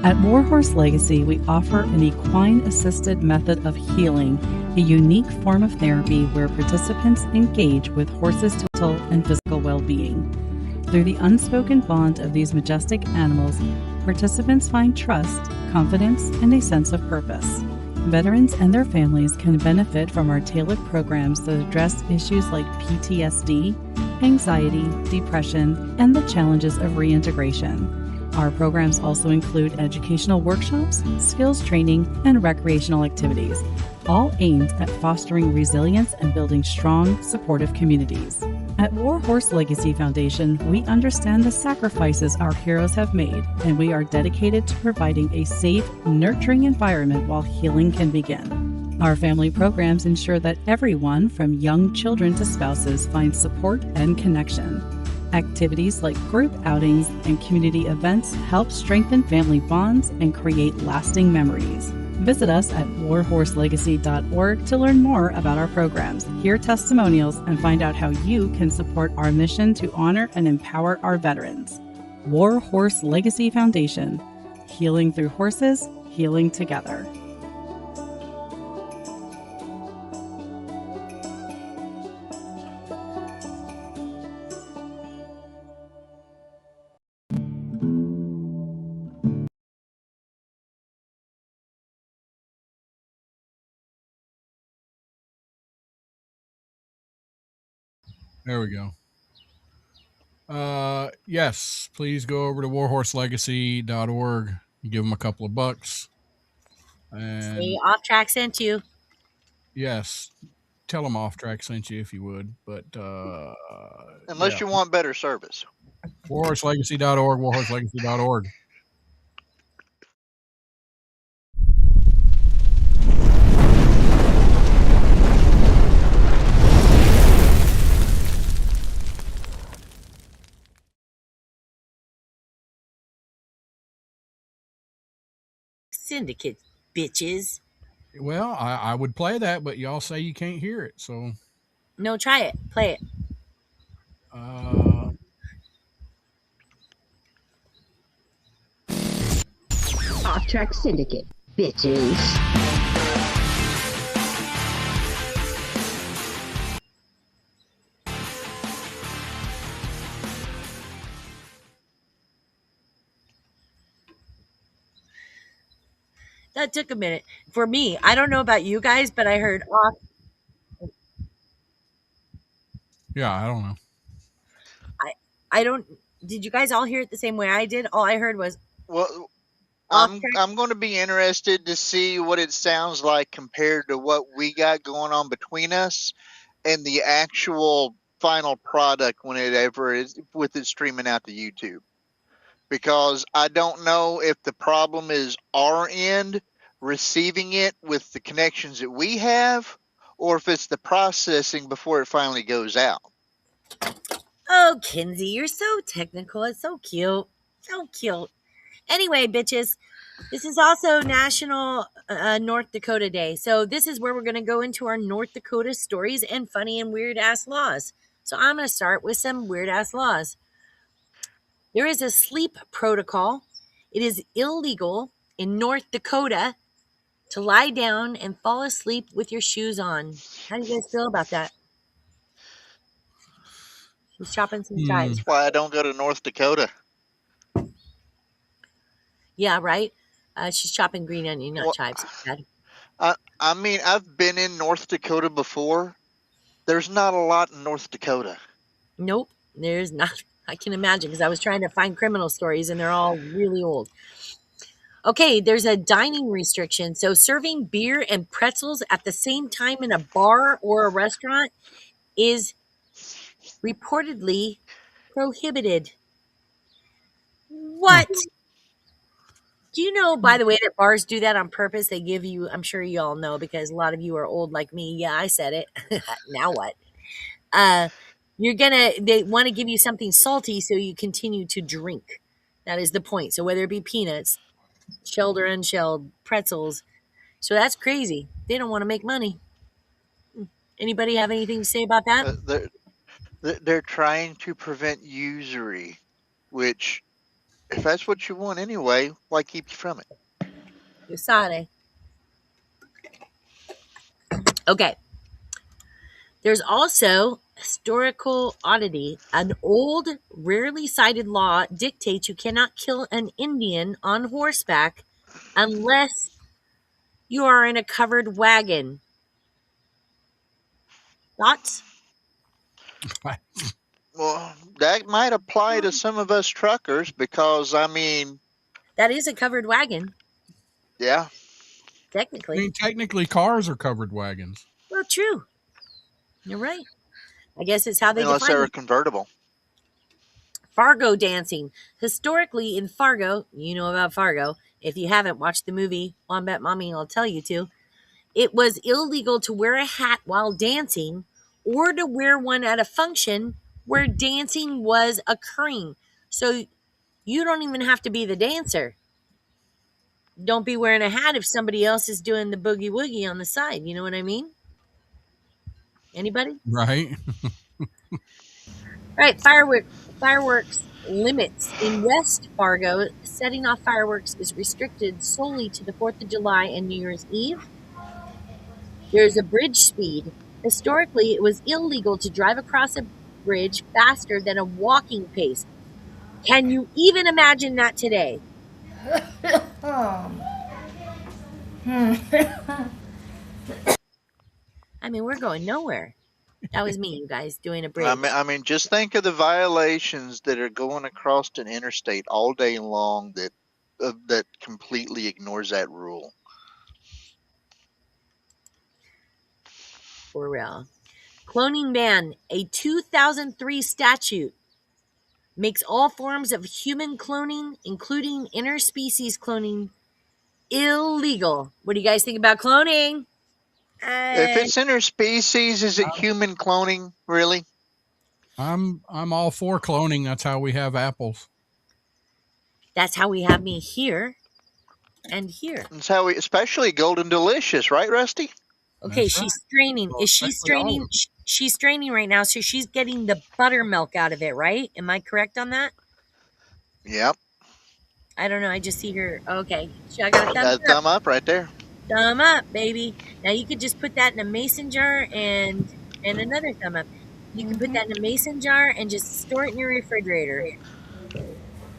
At Warhorse Legacy, we offer an equine-assisted method of healing, a unique form of therapy where participants engage with horses' mental and physical well-being. Through the unspoken bond of these majestic animals, participants find trust, confidence, and a sense of purpose. Veterans and their families can benefit from our tailored programs that address issues like PTSD, anxiety, depression, and the challenges of reintegration. Our programs also include educational workshops, skills training, and recreational activities, all aimed at fostering resilience and building strong, supportive communities. At Warhorse Legacy Foundation, we understand the sacrifices our heroes have made, and we are dedicated to providing a safe, nurturing environment while healing can begin. Our family programs ensure that everyone, from young children to spouses, finds support and connection. Activities like group outings and community events help strengthen family bonds and create lasting memories. Visit us at warhorselegacy.org to learn more about our programs, hear testimonials, and find out how you can support our mission to honor and empower our veterans. Warhorse Legacy Foundation. Healing through horses, healing together.
There we go. Yes, please go over to warhorselegacy.org. You give them a couple of bucks. And
Say Offtrack sent you.
yes, tell them Offtrack sent you if you would. But
Unless
yeah,
you want better service.
warhorselegacy.org, warhorselegacy.org.
Syndicate, bitches.
Well, I would play that, but y'all say you can't hear it. So
No, try it. Play it.
Offtrack Syndicate, bitches.
That took a minute for me. I don't know about you guys, but I heard off.
yeah, I don't know.
I don't. Did you guys all hear it the same way I did? All I heard was
Well,
off.
I'm going to be interested to see what it sounds like compared to what we got going on between us and the actual final product when it ever is with it streaming out to YouTube. Because I don't know if the problem is our end receiving it with the connections that we have, or if it's the processing before it finally goes out.
Oh, Kinsey, you're so technical. It's so cute. So cute. Anyway, bitches, This is also National North Dakota Day. So this is where we're going to go into our North Dakota stories and funny and weird ass laws. So I'm going to start with some weird ass laws. There is a sleep protocol. It is illegal in North Dakota to lie down and fall asleep with your shoes on. How do you guys feel about that? She's chopping some
Hmm.
chives.
That's why I don't go to North Dakota.
Yeah, right. She's chopping green onion, not
Well,
chives. Bad.
I mean, I've been in North Dakota before. There's not a lot in North Dakota.
Nope, there's not. I can imagine because I was trying to find criminal stories and they're all really old. Okay, there's a dining restriction. So serving beer and pretzels at the same time in a bar or a restaurant is reportedly prohibited.
Huh.
What? Do you know, by the way, that bars do that on purpose? They give you, I'm sure you all know because a lot of you are old like me. Yeah, I said it. Now what? Uh, they want to give you something salty so you continue to drink. That is the point. So whether it be peanuts, shelled or unshelled, pretzels. So that's crazy. They don't want to make money. Anybody have anything to say about that?
They're trying to prevent usury, which, if that's what you want anyway, why keep you from it?
Usade. Okay. There's also historical oddity. An old, rarely cited law dictates you cannot kill an Indian on horseback unless you are in a covered wagon. Thoughts?
Well, that might apply to some of us truckers because, I mean,
That is a covered wagon,
yeah,
I
technically.
mean, technically, cars are covered wagons.
Well, true. You're right. I guess it's how they
unless
define
they're a
it.
convertible.
Fargo dancing. Historically, in Fargo, you know about Fargo. If you haven't watched the movie, Wombat Mommy will tell you to. It was illegal to wear a hat while dancing or to wear one at a function where dancing was occurring. So you don't even have to be the dancer. Don't be wearing a hat if somebody else is doing the boogie woogie on the side. You know what I mean? Anybody?
Right?
All right, fireworks limits in West Fargo. Setting off fireworks is restricted solely to the 4th of July and New Year's Eve. There's a bridge speed. Historically, it was illegal to drive across a bridge faster than a walking pace. Can you even imagine that today?
Um,
I mean, we're going nowhere. That was me, you guys, doing a
I
bridge.
mean, I mean, just think of the violations that are going across an interstate all day long that completely ignores that rule.
For real. Cloning ban. A 2003 statute makes all forms of human cloning, including interspecies cloning, illegal. What do you guys think about cloning?
If it's interspecies, is it human cloning? Really?
I'm all for cloning. That's how we have apples.
That's how we have me here and here.
That's how we, especially Golden Delicious, right, Rusty?
Okay,
That's right.
she's straining.
Well,
Is she
especially
straining?
olives.
She's straining right now, so she's getting the buttermilk out of it, right? Am I correct on that?
Yep.
I don't know. I just see her. Okay, I got a thumbs
That
up.
thumb up right there.
Thumb up, baby. Now you could just put that in a mason jar and another thumb up. You can put that in a mason jar and just store it in your refrigerator.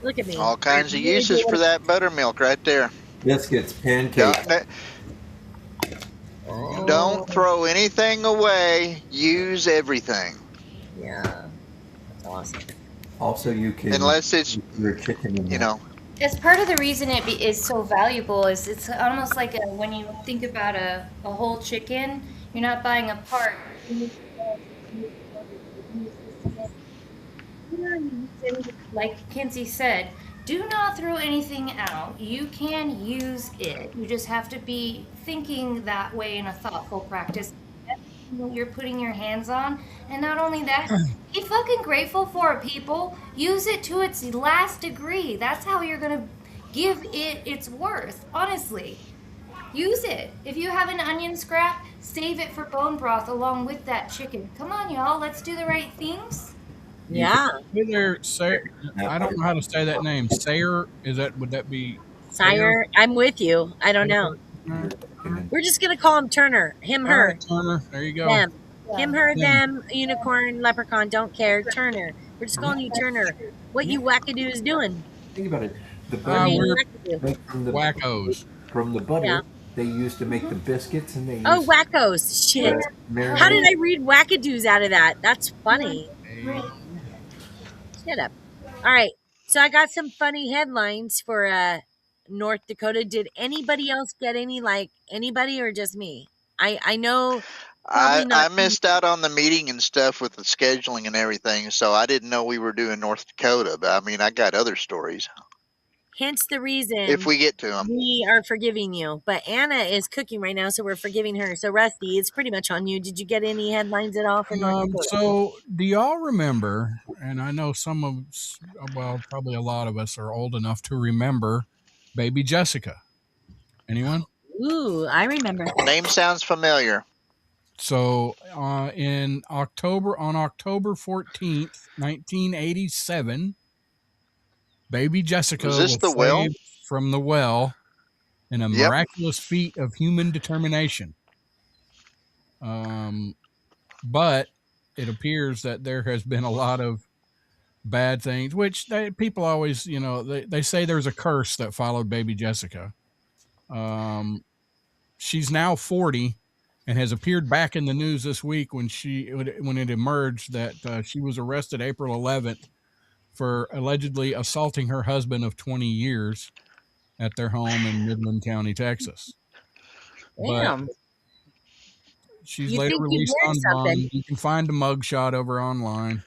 Look at me.
All kinds of uses for that buttermilk right there.
Biscuits, pancakes.
Don't throw anything away. Use everything.
Yeah, that's awesome.
Also, you can
Unless it's,
use your chicken in
you
that.
know,
it's part of the reason is so valuable is it's almost like when you think about a whole chicken, you're not buying a part. Like Kinsey said, do not throw anything out. You can use it. You just have to be thinking that way in a thoughtful practice. What you're putting your hands on, and not only that, be fucking grateful for it, people. Use it to its last degree. That's how you're gonna Give it its worth, honestly. Use it. If you have an onion scrap, save it for bone broth along with that chicken. Come on, y'all, let's do the right things.
You can,
Yeah.
Hey there, Say,
that
I don't
part.
know how to say that name. Sayer, would that be Sayer?
Sire, I'm with you. I don't know.
Turner?
We're just gonna call him Turner. Him,
All right,
her,
Turner. There you go.
them.
Yeah.
Him, her,
Them.
them, unicorn, leprechaun, don't care. Turner. We're just
Yeah,
calling you Turner. What
yeah.
you wackadoos doing?
Think about it. The
We're
butter
being
We're
wackadoo.
make
wackos.
from the
Yeah.
butter they used to make the biscuits, and they
Oh,
used
wackos. Shit.
to
How did
marinate.
I read wackadoos out of that? That's funny.
Hey,
Shut up. All right. So I got some funny headlines for North Dakota. Did anybody else get any, like anybody or just me? I know probably not.
I missed out on the meeting and stuff with the scheduling and everything, so I didn't know we were doing North Dakota. But I mean, I got other stories
Hence the
if
reason
we get to them.
we are forgiving you. But Anna is cooking right now, so we're forgiving her. So Rusty, it's pretty much on you. Did you get any headlines at all for North Dakota?
so do y'all remember? And I know some of us, well, probably a lot of us are old enough to remember Baby Jessica. Anyone?
Ooh, I remember.
Name sounds familiar.
So on October 14th, 1987, baby
Was
Jessica
this
was
the well?
saved from the well in a
Yep.
miraculous feat of human determination. But it appears that there has been a lot of bad things, which people always, they say there's a curse that followed baby Jessica. She's now 40 and has appeared back in the news this week when it emerged that she was arrested April 11th for allegedly assaulting her husband of 20 years at their home in Midland County, Texas. But
Damn.
she's
You
later
think you've
released
learned
on
something?
bond. You can find a mugshot over online.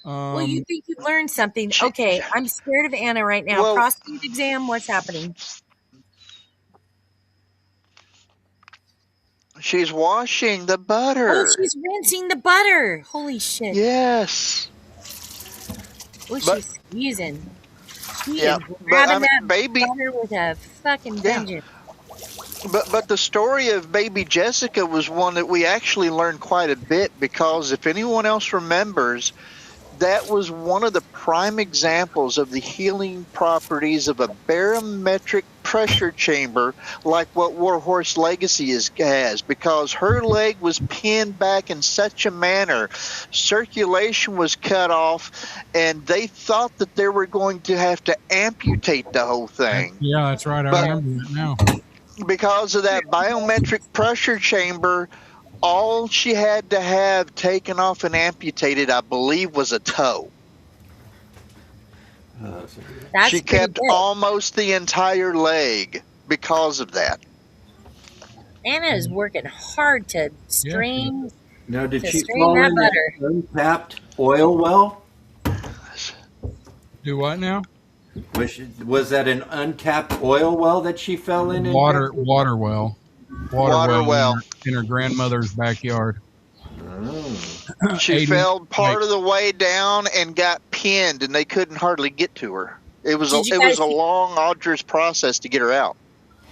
Well, you think you've learned something.
She,
Okay, I'm scared of Anna right now.
well,
Prostate exam, what's happening?
she's washing the
Oh,
butter.
she's rinsing the butter. Holy shit.
Yes.
Oh,
But
she's squeezing. She
yeah,
is
but I
grabbing
mean,
that
baby.
butter with a fucking
Yeah,
vengeance.
but the story of baby Jessica was one that we actually learned quite a bit because if anyone else remembers, that was one of the prime examples of the healing properties of a barometric pressure chamber like what Warhorse Legacy has, because her leg was pinned back in such a manner, circulation was cut off, and they thought that they were going to have to amputate the whole thing.
Yeah, that's right. I
But
remember that now.
because of that biometric pressure chamber, all she had to have taken off and amputated, I believe, was a toe.
That's
She
pretty
kept
good.
almost the entire leg because of that.
Anna is working hard to
Yeah.
Now, did
to
she
strain
fall
that
in
butter.
that untapped oil well?
Do what now?
Was that an untapped oil well that she fell in?
Water
Texas?
well.
Water well.
In her grandmother's backyard.
Oh.
She
80,
fell part
like,
of the way down and got pinned, and they couldn't hardly get to her. It was
Did you
it
guys
was a
see?
long, arduous process to get her out.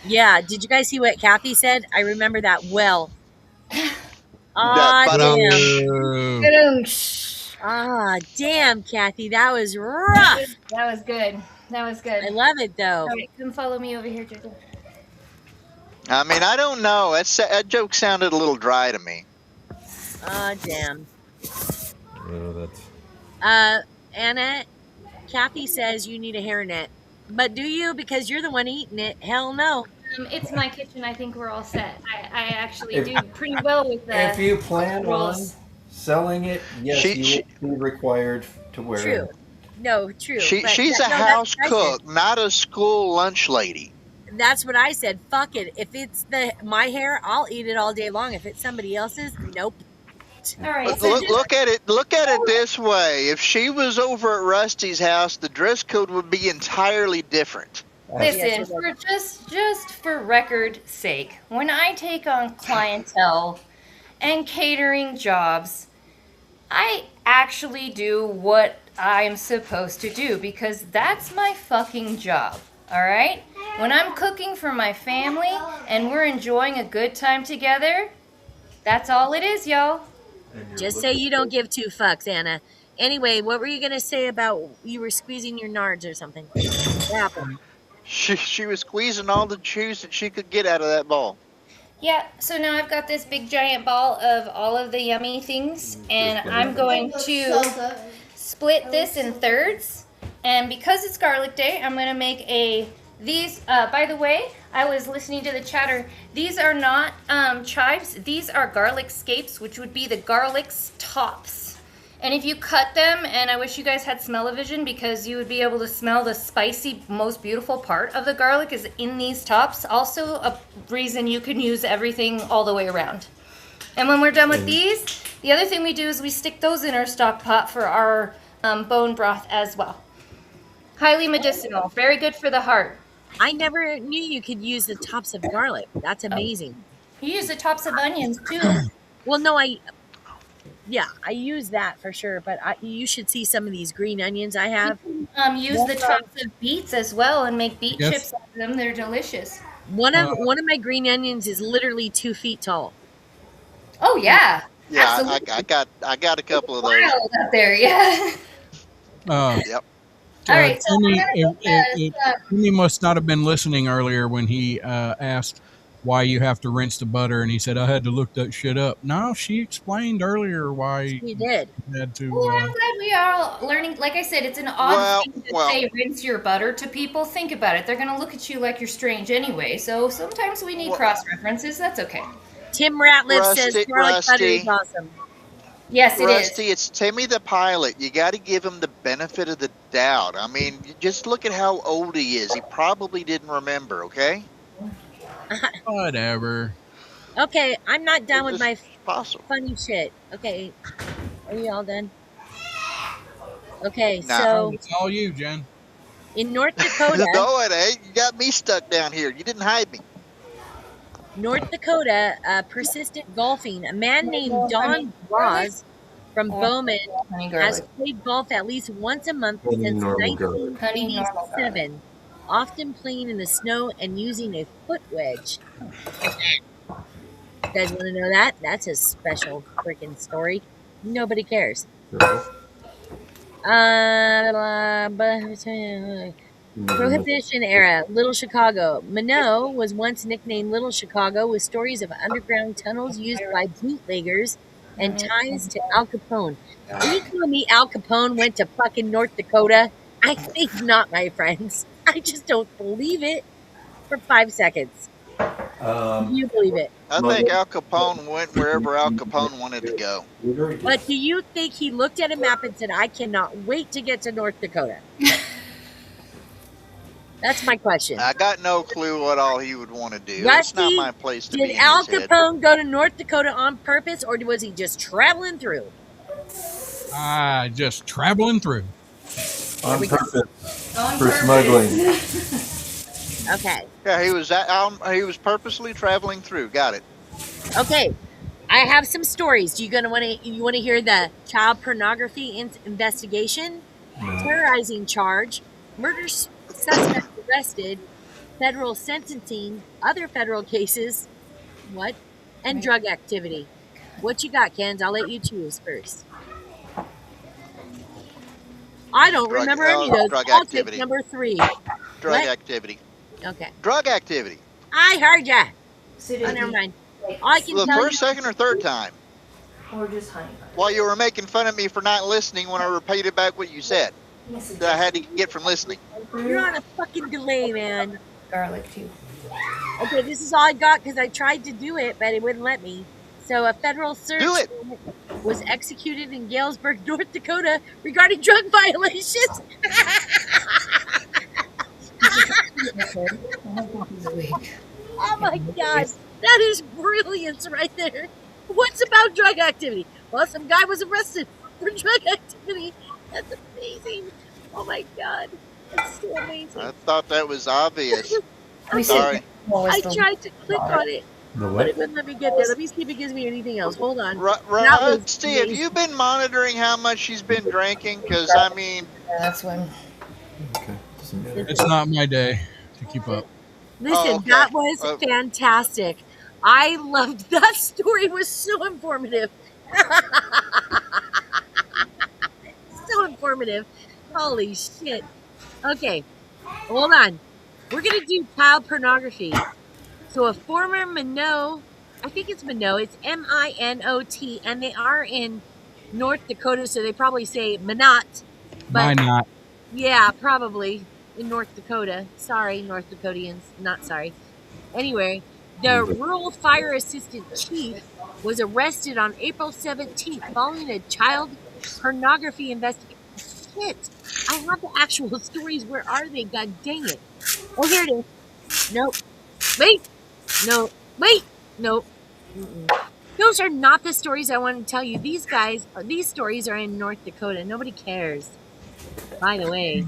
Yeah. Did you guys see what Kathy said? I remember that well.
That
Ah, damn.
boo.
Ah, damn, Kathy. That was rough.
That was good. That was good.
I love it, though.
All right, come follow me over here, Jojo.
I mean, I don't know. That joke sounded a little dry to me.
Ah, damn.
Oh, that's.
Anna, Kathy says you need a hairnet. But do you? Because you're the one eating it. Hell no.
It's my kitchen. I think we're all set. I actually
If,
do pretty well with
if
the
you plan on
rolls.
selling it, yes,
She
you will be required to wear
True.
it.
No, true. But
she's a
no,
house
that's what I said.
cook, not a school lunch lady.
That's what I said. Fuck it. If it's my hair, I'll eat it all day long. If it's somebody else's, nope.
All right,
Look,
so
look,
just
look at it. Look at it this way: if she was over at Rusty's house, the dress code would be entirely different.
listen,
Yes, it
for just for record sake, when I take on clientele and catering jobs, I actually do what I'm supposed to do because that's my fucking job. All right? When I'm cooking for my family and we're enjoying a good time together, that's all it is, y'all.
Just say you don't give two fucks, Anna. Anyway, what were you gonna say about you were squeezing your nards or something? What happened?
She was squeezing all the juice that she could get out of that ball.
Yeah, so now I've got this big giant ball of all of the yummy things, and I'm going to split this in thirds. And because it's garlic day, I'm gonna make these, by the way, I was listening to the chatter. These are not chives, these are garlic scapes, which would be the garlic's tops. And if you cut them, and I wish you guys had smell-o-vision because you would be able to smell the spicy, most beautiful part of the garlic is in these tops. Also a reason you can use everything all the way around. And when we're done with these, the other thing we do is we stick those in our stock pot for our bone broth as well. Highly medicinal, very good for the heart.
I never knew you could use the tops of garlic. That's amazing.
You use the tops of onions too.
Well, no, I use that for sure. But you should see some of these green onions I have.
Use the tops of beets as well and make beet
Yes.
chips out of them. They're delicious.
One of my green onions is literally 2 feet tall.
Oh yeah.
Yeah,
Absolutely.
I got a couple of those.
Wild out there, yeah.
Yep.
All right, so
Timmy must not have been listening earlier when he asked why you have to rinse the butter, and he said, I had to look that shit up. No, she explained earlier why
You did.
you had to.
Well, I'm glad we are all learning. Like I said, it's an odd thing to say rinse your butter to people. Think about it. They're going to look at you like you're strange anyway. So sometimes we need cross-references. That's okay.
Tim Ratliff says garlic butter is awesome.
Yes, it is.
Rusty, it's Timmy the pilot. You got to give him the benefit of the doubt. I mean, just look at how old he is. He probably didn't remember, okay?
Whatever.
Okay, I'm not done with my
possible.
funny shit. Okay, are you all done? Okay,
Nah.
so
It's all you, Jen.
in North Dakota,
No, it ain't. You got me stuck down here. You didn't hide me.
North Dakota, persistent golfing. A man named Don Braz from Bowman has played golf at least once a month since 1987, often playing in the snow and using a foot wedge. You guys want to know that? That's a special freaking story. Nobody cares. Prohibition era, Little Chicago. Minot was once nicknamed Little Chicago with stories of underground tunnels used by bootleggers and ties to Al Capone. Are you telling me Al Capone went to fucking North Dakota? I think not, my friends. I just don't believe it for 5 seconds. Do you believe it?
I think Al Capone went wherever Al Capone wanted to go.
But do you think he looked at a map and said, I cannot wait to get to North Dakota? That's my question.
I got no clue what all he would want to do.
Rusty,
It's not my place to be
did
in
Al
his head.
Capone go to North Dakota on purpose, or was he just traveling through?
Just traveling through.
On purpose. For smuggling.
Okay.
Yeah, he was purposely traveling through. Got it.
Okay. I have some stories. Do you want to hear the child pornography investigation?
No.
Terrorizing charge, murder suspect arrested, federal sentencing, other federal cases, what? And drug activity. What you got, Kens? I'll let you choose first. I don't remember any of those.
Drug
I'll
activity.
take number 3.
Drug
What?
activity.
Okay.
Drug activity.
I heard ya. Oh, never mind. All I can
The
tell
first,
you,
second, or third time?
Or just honey.
While you were making fun of me for not listening when I repeated back what you said. That I had to get from listening.
you're on a fucking delay, man.
Garlic too.
Okay, this is all I got because I tried to do it, but it wouldn't let me. So a federal search
Do it.
was executed in Galesburg, North Dakota regarding drug violations. Oh my God, that is brilliance right there. What's about drug activity? Well, some guy was arrested for drug activity. That's amazing. Oh my God, that's so amazing.
I thought that was obvious.
I
Sorry.
tried to click on it,
The
but
what?
it wouldn't let me get there. Let me see if it gives me anything else. Hold on. That was
Rusty, have
amazing.
you been monitoring how much she's been drinking? Because, I mean,
That's when.
Okay. Doesn't matter.
It's not my day. to keep up.
Oh,
Listen,
okay.
that was fantastic. I loved that story. Was so informative. So informative. Holy shit. Okay, hold on. We're gonna do child pornography. So a former Minot, I think it's Minot, it's Minot, and they are in North Dakota, so they probably say Minot, but
Why not?
yeah, probably in North Dakota. Sorry, North Dakotians, not sorry. Anyway, the rural fire assistant chief was arrested on April 17th following a child pornography investigation. Shit, I have the actual stories. Where are they? God dang it. Oh, here it is. Nope. Wait. No. Wait. Nope. Mm-mm. Those are not the stories I want to tell you. These stories are in North Dakota. Nobody cares. By the way,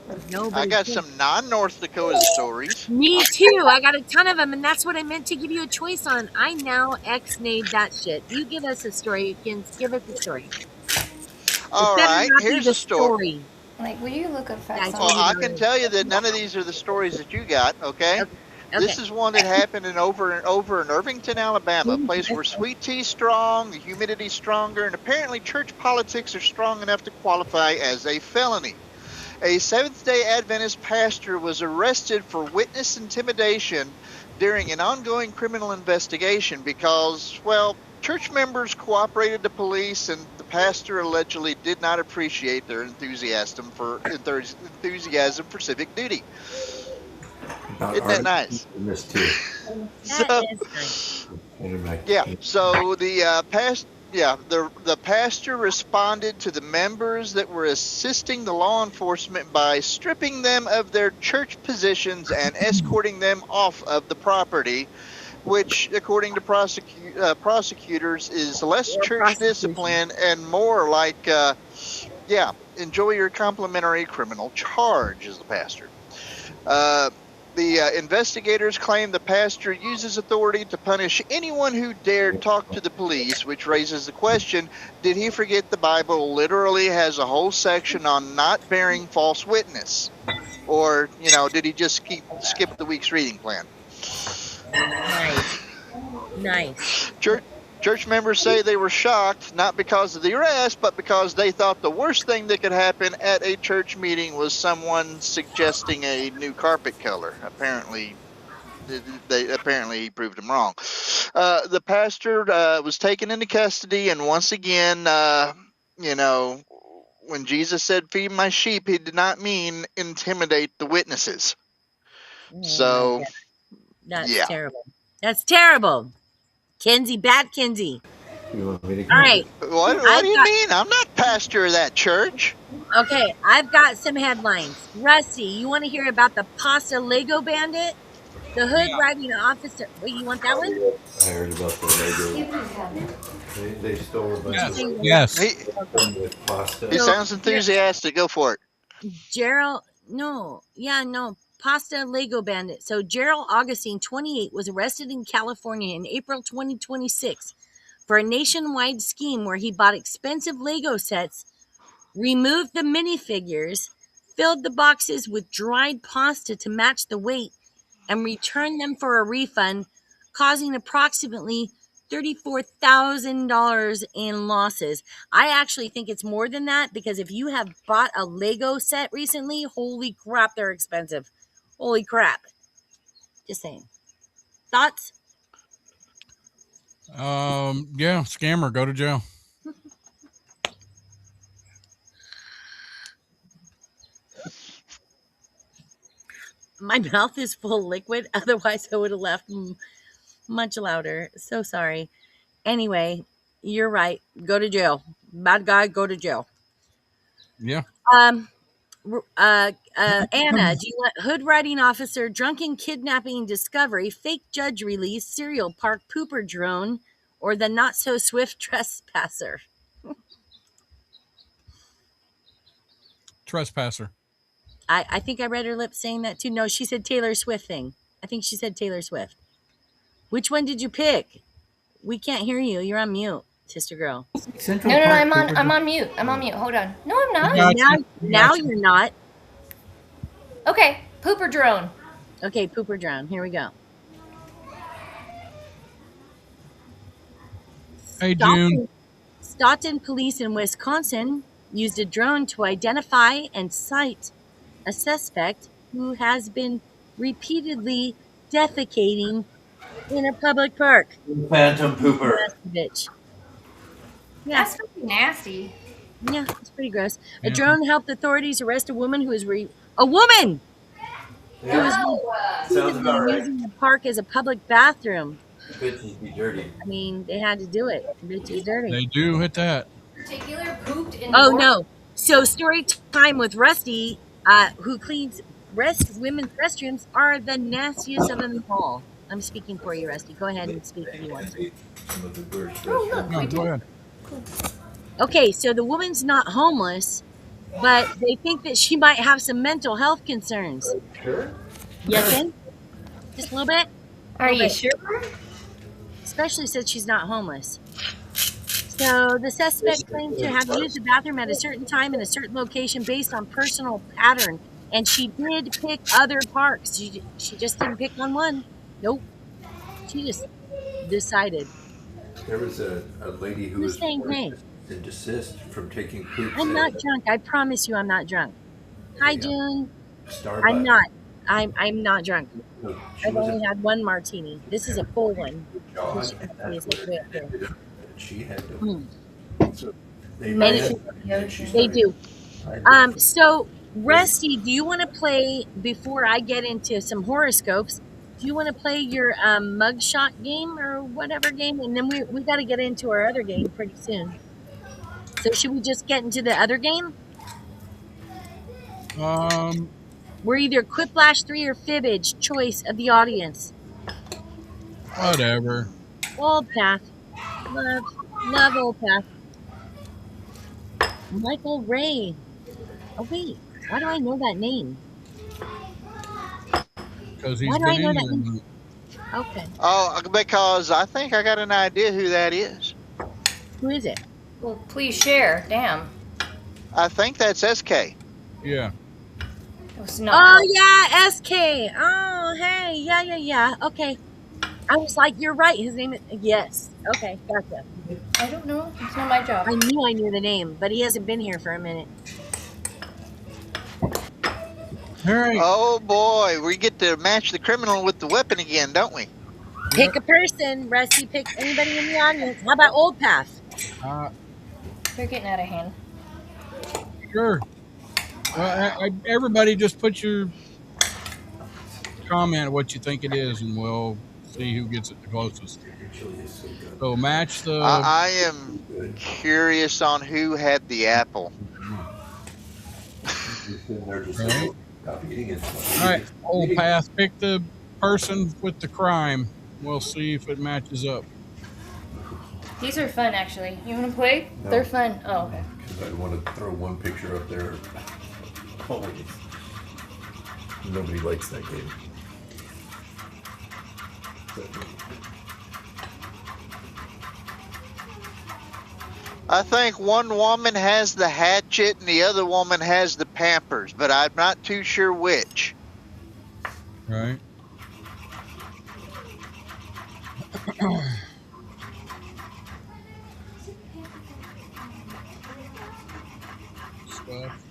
I
nobody
got
cares.
some non-North Dakota stories.
Me too. I got a ton of them, and that's what I meant to give you a choice on. I now ex-nayed that shit. You give us a story, Kins. Give us a story. It
All
better
right,
not be
here's
the
a story.
story
Like, will you look up
that I
facts
Well,
told
on
you
I
to
can
read.
tell you that none of these are the stories that you got. Okay,
Okay.
this
Okay.
is one that happened over in Irvington, Alabama, a place where sweet tea's strong, the humidity's stronger, and apparently church politics are strong enough to qualify as a felony. A Seventh-day Adventist pastor was arrested for witness intimidation during an ongoing criminal investigation because, well, church members cooperated the police and the pastor allegedly did not appreciate their enthusiasm for civic duty.
About
Isn't that
art
nice?
in this too.
That
So,
is nice.
Anyway.
yeah. So the pastor responded to the members that were assisting the law enforcement by stripping them of their church positions and escorting them off of the property, which, according to prosecutors, is less
Or
church
prostitution.
discipline and more like, enjoy your complimentary criminal charge, as the pastor. Uh, the investigators claim the pastor uses authority to punish anyone who dared talk to the police, which raises the question, did he forget the Bible literally has a whole section on not bearing false witness? Or, did he just skip the week's reading plan?
Nice. Nice.
Church, church members say they were shocked, not because of the arrest, but because they thought the worst thing that could happen at a church meeting was someone suggesting a new carpet color. Apparently, he proved them wrong. The pastor was taken into custody, and once again, you know, when Jesus said "feed my sheep," he did not mean intimidate the witnesses.
Oh my
So,
god. That's
yeah.
terrible. That's terrible. Kinsey, bad Kinsey.
You want me to
All
go?
right.
What
I've
do you
got
mean? I'm not pastor of that church.
okay, I've got some headlines. Rusty, you want to hear about the Pasta Lego Bandit? The hood
Yeah.
riding officer. Wait, you want that one?
I heard about the Lego. They stole a bunch
Did you
of
Yes.
say
Lego
no?
Yes.
He
with pasta.
he
So
sounds enthusiastic. Go for it.
Gerald, no, yeah, no, Pasta Lego Bandit. So Gerald Augustine, 28, was arrested in California in April 2026 for a nationwide scheme where he bought expensive Lego sets, removed the minifigures, filled the boxes with dried pasta to match the weight, and returned them for a refund, causing approximately $34,000 in losses. I actually think it's more than that because if you have bought a Lego set recently, holy crap, they're expensive. Holy crap. Just saying. Thoughts?
Yeah, scammer, go to jail.
My mouth is full of liquid. Otherwise, I would have laughed much louder. So sorry. Anyway, you're right. Go to jail. Bad guy, go to jail.
Yeah.
Um, Anna, do you want hood riding officer, drunken kidnapping discovery, fake judge release, serial park pooper drone, or the not so swift trespasser?
Trespasser.
I think I read her lips saying that too. No, she said Taylor Swift thing. I think she said Taylor Swift. Which one did you pick? We can't hear you. You're on mute, sister girl.
Central
No, no, no.
Park
I'm
Cooper.
on mute. I'm on mute. Hold on. No, I'm
We
not.
got
Now,
you. We
now
got you.
you're not.
Okay, pooper drone.
Okay, poop or drown. Here we go.
Hey, June.
Staunton police in Wisconsin used a drone to identify and cite a suspect who has been repeatedly defecating in a public park.
Phantom pooper.
Nasty bitch. Yeah,
That's fucking nasty.
yeah, it's pretty gross. A
Phantom.
drone helped authorities arrest a woman who was a woman who was
Yeah, sounds
repeatedly
about right.
using the park as a public bathroom.
Bitches be dirty.
I mean, they had to do it. Bitch is dirty.
They do hit that.
Particular pooped in
Oh
your.
no! So story time with Rusty, who cleans women's restrooms, are the nastiest of them all. I'm speaking for you, Rusty. Go ahead and speak if you want to.
Some of the worst
Oh look,
No,
we
go
did.
ahead.
Okay, so the woman's not homeless, but they think that she might have some mental health concerns.
Sure.
You think? Just a little bit?
Are
Okay.
you sure?
Especially since she's not homeless. So the suspect claims to have used the bathroom at a certain time in a certain location based on personal pattern. And she did pick other parks. She just didn't pick on one. Nope. She just decided.
There was a lady who
Who's
was
saying
forced
hey?
to desist from taking poops
I'm not
at
drunk. I promise you I'm not drunk. Hi,
a
June. I'm
Starbucks.
not. I'm not drunk.
So she
I've
was
only had one martini. This is a full one.
John,
As you can
and
see, it's
that's
like
where
way up
it
there.
ended up. She had to.
Mm.
So they
And
ran, and she
they
started
do.
hiding.
So Rusty, do you want to play before I get into some horoscopes? Do you want to play your mugshot game or whatever game? And then we got to get into our other game pretty soon. So should we just get into the other game? We're either Quiplash 3 or Fibbage, choice of the audience.
Whatever.
Old Path. Love Old Path. Michael Ray. Oh, wait. Why do I know that name?
Because
Why
he's
do I
been
know
in
that
here.
name? Okay.
Oh, because I think I got an idea who that is.
Who is it?
Well, please share. Damn.
I think that's SK.
Yeah.
It was not.
Oh, yeah, SK. Oh, hey. Yeah. Okay. I was like, you're right. His name is. Yes. Okay. Gotcha.
I don't know. It's not my job.
I knew the name, but he hasn't been here for a minute.
All right.
Oh boy, we get to match the criminal with the weapon again, don't we?
Pick a person. Rusty, pick anybody in the audience. How about Old Path?
They're getting out of hand.
Sure. Everybody just put your comment what you think it is, and we'll see who gets it the closest. So match the.
I am curious on who had the apple.
Right. All right, Old Path, pick the person with the crime. We'll see if it matches up.
These are fun, actually. You want to play?
No.
They're fun. Oh, okay.
Because I'd want to throw one picture up there. Nobody likes that game.
I think one woman has the hatchet and the other woman has the Pampers, but I'm not too sure which.
Right. Stuff.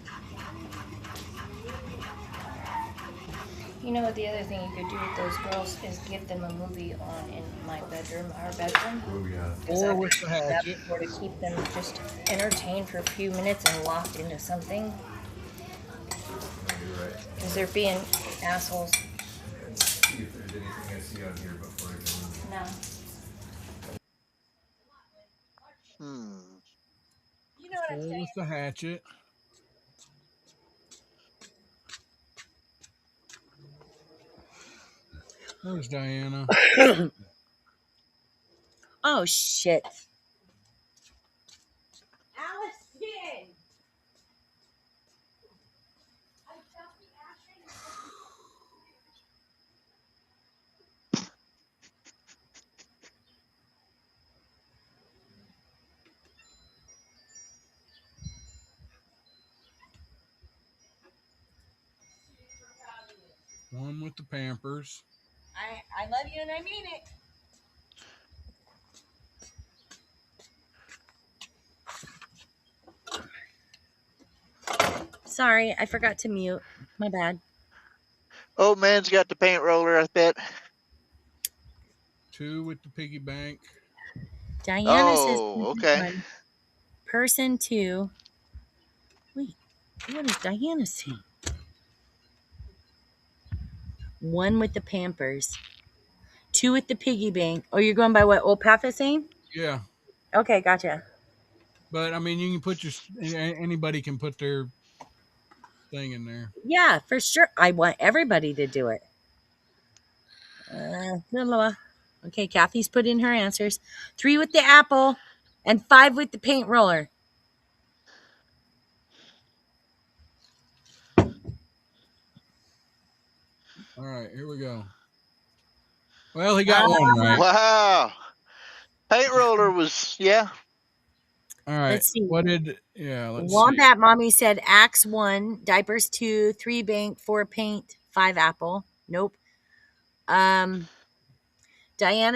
You know what? The other thing you could do with those girls is give them a movie on in my bedroom, our bedroom.
Oh yeah.
Or with the hatchet.
Or to keep them just entertained for a few minutes and locked into something.
You're right.
Because they're being assholes.
See if there's anything I see on here before I go.
No.
You know what I'm
Or
saying?
with the hatchet. There's Diana.
Oh, shit. Allison!
One One with the Pampers.
I love you and I mean it. Sorry, I forgot to mute. My bad.
Old man's got the paint roller, I bet.
2 with the piggy bank.
Diana says
Oh,
person
okay.
1, person 2. Wait, what is Diana saying? 1 with the Pampers. 2 with the piggy bank. Oh, you're going by what Old Path is saying?
Yeah.
Okay, gotcha.
But I mean, you can put anybody can put their thing in there.
Yeah, for sure. I want everybody to do it. Blah, blah. Okay, Kathy's put in her answers. 3 with the apple and 5 with the paint roller.
All right, here we go. Well, he got one right.
Wow. Paint roller was, yeah.
All right.
Let's see.
Let's see.
Wombat Mommy said axe 1, diapers 2, 3 bank, 4 paint, 5 apple. Nope. Diana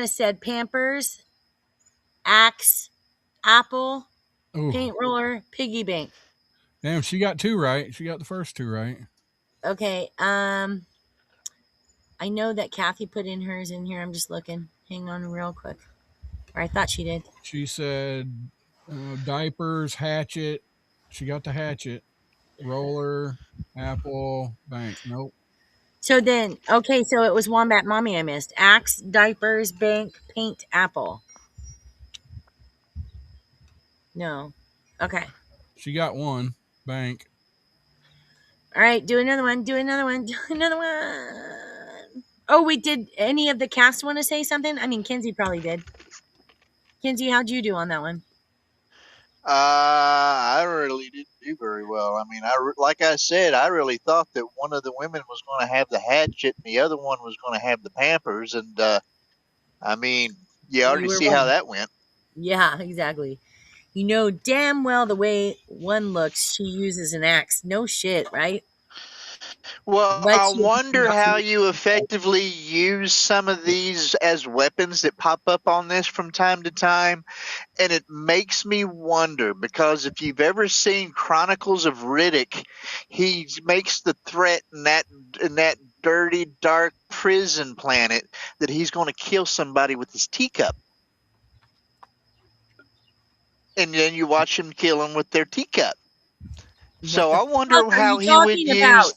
said Pampers, axe, apple,
Oh,
paint roller, piggy bank.
damn, she got 2 right. She got the first 2 right.
Okay. I know that Kathy put in hers in here. I'm just looking. Hang on real quick. Or I thought she did.
She said diapers, hatchet. She got the hatchet. Roller, apple, bank. Nope.
So then, okay, so it was Wombat Mommy I missed. Axe, diapers, bank, paint, apple. No. Okay.
She got 1 bank.
All right, do another one. Do another one. Do another one. Oh, wait, did any of the cast want to say something? I mean, Kinsey probably did. Kinsey, how'd you do on that one?
I really didn't do very well. I mean, like I said, I really thought that one of the women was going to have the hatchet and the other one was going to have the Pampers. And I mean, you already
You were
see how
wrong.
that went.
Yeah, exactly. You know damn well the way one looks, she uses an axe. No shit, right?
Well,
But
I
she
wonder how you effectively use some of these as weapons that pop up on this from time to time. And it makes me wonder because if you've ever seen Chronicles of Riddick, he makes the threat in that dirty, dark prison planet that he's going to kill somebody with his teacup. And then you watch him kill him with their teacup.
what
So
the
I
fuck
wonder
are
how
you
he would
talking about?
use.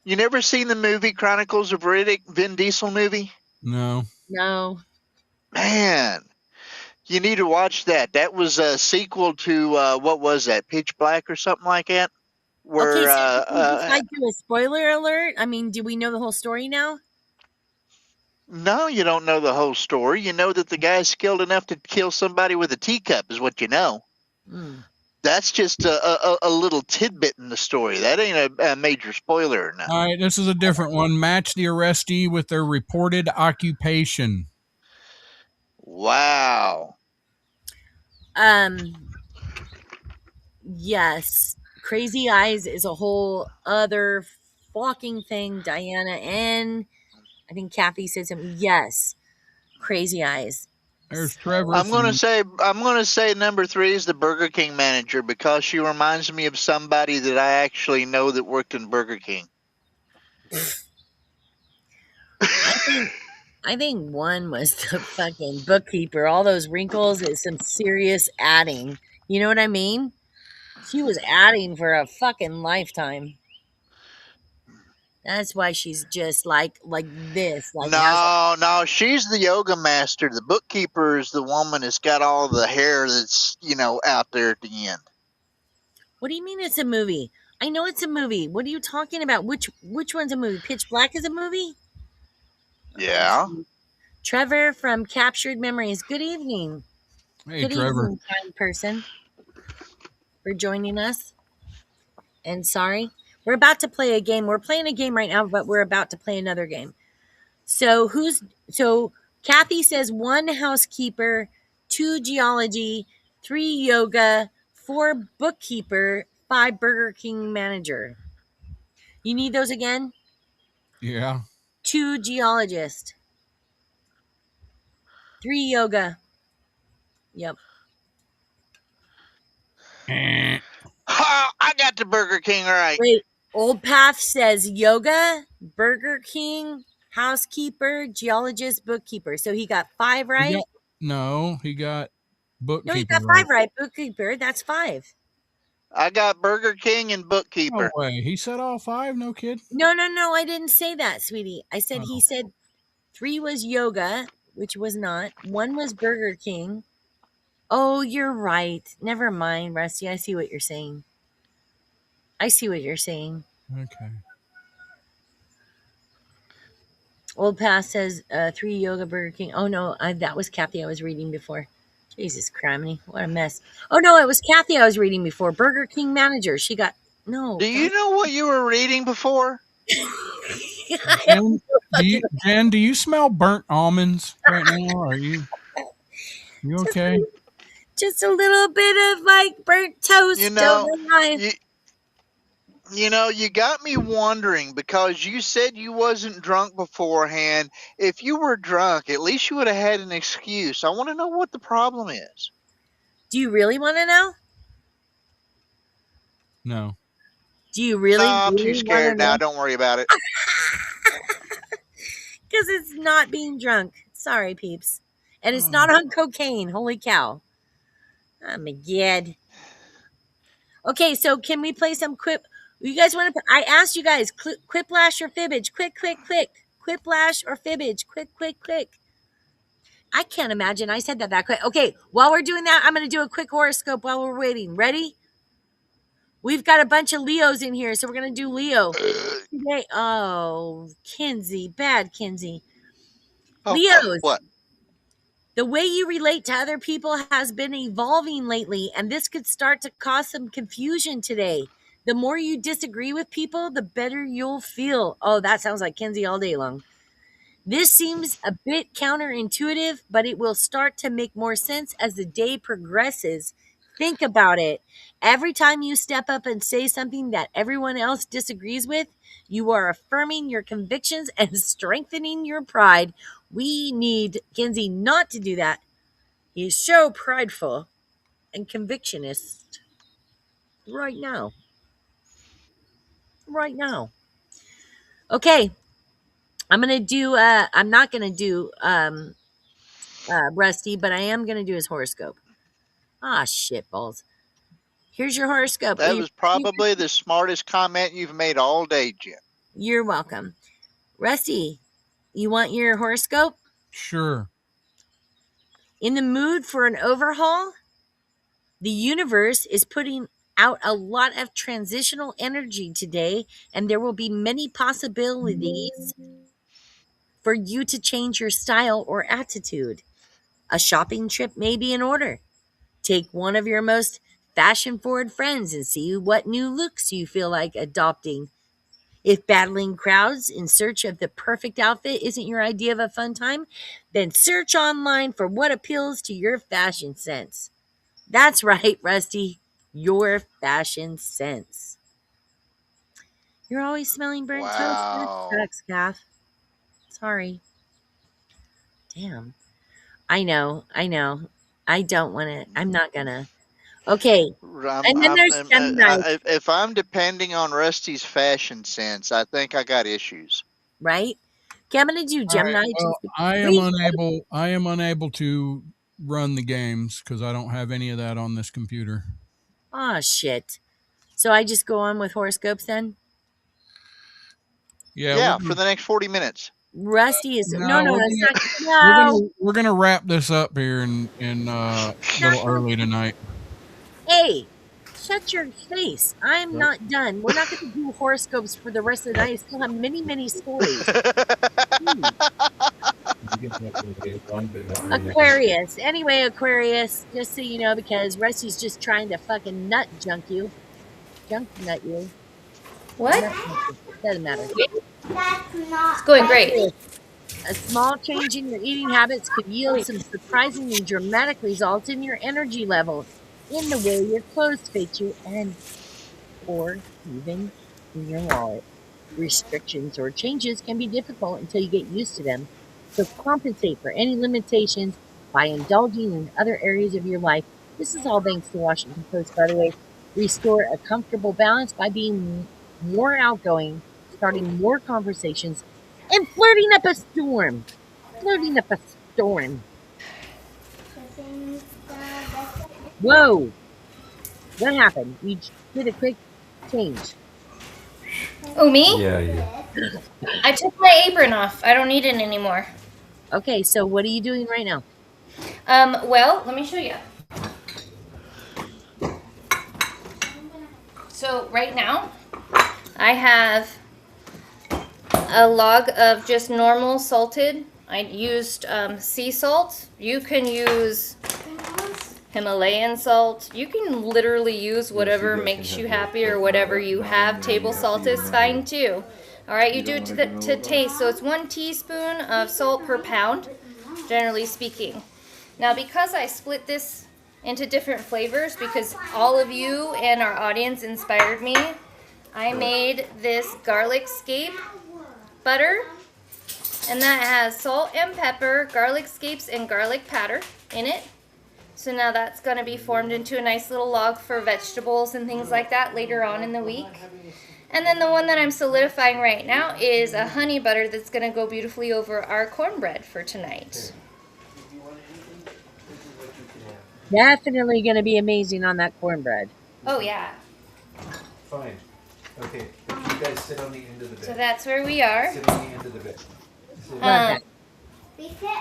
You never seen the movie Chronicles of Riddick, Vin Diesel movie?
No.
No.
Man, you need to watch that. That was a sequel to what was that, Pitch Black or something like that?
Okay,
Where
so did we just like do a spoiler alert? I mean, do we know the whole story now?
no, you don't know the whole story. You know that the guy's skilled enough to kill somebody with a teacup, is what you know.
Mm.
That's just a little tidbit in the story. That ain't a major spoiler or nothing.
All right, this is a different one. Match the arrestee with their reported occupation.
Wow.
Yes. Crazy Eyes is a whole other fucking thing, Diana. And I think Kathy said something. Yes. Crazy Eyes.
There's Trevor
I'm
from
gonna say number 3 is the Burger King manager because she reminds me of somebody that I actually know that worked in Burger King.
I think 1 was the fucking bookkeeper. All those wrinkles is some serious adding. You know what I mean? She was adding for a fucking lifetime. That's why she's just like this, like has.
No, she's the yoga master. The bookkeeper is the woman that's got all the hair that's out there at the end.
What do you mean it's a movie? I know it's a movie. What are you talking about? Which one's a movie? Pitch Black is a movie?
Yeah.
Trevor from Captured Memories. Good evening.
Hey,
Good
Trevor.
evening, kind person, for joining us. And sorry, we're about to play a game. We're playing a game right now, but we're about to play another game. So Kathy says 1 housekeeper, 2 geology, 3 yoga, 4 bookkeeper, 5 Burger King manager. You need those again?
Yeah.
2 geologist, 3 yoga. Yep.
Eh.
Ha! I got the Burger King right.
Wait, Old Path says yoga, Burger King, housekeeper, geologist, bookkeeper. So he got 5
He
right?
got no. He got
No, he
bookkeeper
got
right.
5 right. Bookkeeper, that's 5.
I got Burger King and
No
bookkeeper.
way. He said all 5. No kid.
No, no, no, I didn't say that, sweetie. I said he
Oh.
said 3 was yoga, which was not. 1 was Burger King. Oh, you're right. Never mind, Rusty. I see what you're saying. I see what you're saying.
Okay.
Old Path says 3 yoga, Burger King. Oh no, that was Kathy I was reading before. Jesus criminy, what a mess. Oh no, it was Kathy I was reading before. Burger King manager. She got no.
Do you know what you were reading before?
I have
Jen,
no fucking
Jen, do you smell burnt almonds right now? Are you
just
okay?
just a little bit of like burnt
You
toast. Don't
know,
know why.
you got me wondering because you said you wasn't drunk beforehand. If you were drunk, at least you would have had an excuse. I want to know what the problem is.
Do you really want to know?
No.
Do you
No,
really,
I'm too
really want to
scared now.
know?
Don't worry about it.
Because it's not being drunk. Sorry, peeps. And it's not
Oh.
on cocaine. Holy cow. Oh my god. Okay, so can we play some quip? You guys want to? I asked you guys, quiplash or fibbage? Quick, quick, quick. Quiplash or fibbage? Quick, quick, quick. I can't imagine I said that quick. Okay, while we're doing that, I'm going to do a quick horoscope while we're waiting. Ready? We've got a bunch of Leos in here, so we're going to do Leo today. Oh, Kinsey, bad Kinsey.
Oh,
Leos,
what?
the way you relate to other people has been evolving lately, and this could start to cause some confusion today. The more you disagree with people, the better you'll feel. Oh, that sounds like Kinsey all day long. This seems a bit counterintuitive, but it will start to make more sense as the day progresses. Think about it. Every time you step up and say something that everyone else disagrees with, you are affirming your convictions and strengthening your pride. We need Kinsey not to do that. He is so prideful and convictionist right now. Right now. Okay. I'm not gonna do Rusty, but I am gonna do his horoscope. Ah, shit balls. Here's your horoscope. Are
That
you
was probably the smartest comment you've made all day, Jim.
You're welcome. Rusty, you want your horoscope?
Sure.
In the mood for an overhaul? The universe is putting out a lot of transitional energy today, and there will be many possibilities for you to change your style or attitude. A shopping trip may be in order. Take one of your most fashion forward friends and see what new looks you feel like adopting. If battling crowds in search of the perfect outfit isn't your idea of a fun time, then search online for what appeals to your fashion sense. That's right, Rusty, your fashion sense. You're always smelling burnt toast. That
Wow.
sucks, Kath. Sorry. Damn. I know. I don't want to. I'm not gonna. Okay. And then there's Gemini,
If I'm depending on Rusty's fashion sense, I think I got issues.
right? Okay, I'm gonna do
All right.
Gemini.
Well, I am
Wait.
unable. I am unable to run the games because I don't have any of that on this computer.
Oh shit. So I just go on with horoscopes then?
Yeah.
Yeah, for the next 40 minutes.
Rusty is no,
No,
it's not.
we're gonna wrap this up here in a little early tonight.
Hey, shut your face. I'm not done. We're not going to do horoscopes for the rest of the night. I still have many, many stories. Aquarius. Anyway, Aquarius, just so you know, because Rusty's just trying to fucking nut junk you. Junk nut you.
What?
Doesn't matter.
It's going great.
A small change in your eating habits could yield some surprisingly dramatic results in your energy level, in the way your clothes fit you, and or even in your wallet. Restrictions or changes can be difficult until you get used to them. So compensate for any limitations by indulging in other areas of your life. This is all thanks to Washington Post, by the way. Restore a comfortable balance by being more outgoing, starting more conversations, and flirting up a storm. Flirting up a storm. Whoa! What happened? You did a quick change.
Oh, me?
Yeah, yeah.
I took my apron off. I don't need it anymore.
Okay, so what are you doing right now?
Well, let me show you. So right now, I have a log of just normal salted. I used sea salt. You can use Himalayan salt. You can literally use whatever makes you happy or whatever you have. Table salt is fine too. All right, you do it to taste. So it's 1 teaspoon of salt per pound, generally speaking. Now, because I split this into different flavors, because all of you and our audience inspired me, I made this garlic scape butter, and that has salt and pepper, garlic scapes, and garlic powder in it. So now that's going to be formed into a nice little log for vegetables and things like that later on in the week. And then the one that I'm solidifying right now is a honey butter that's going to go beautifully over our cornbread for tonight.
Definitely going to be amazing on that cornbread.
Oh, yeah.
Fine. Okay. You guys sit on the end of the bed.
So that's where we are.
Sit on the end of the bed.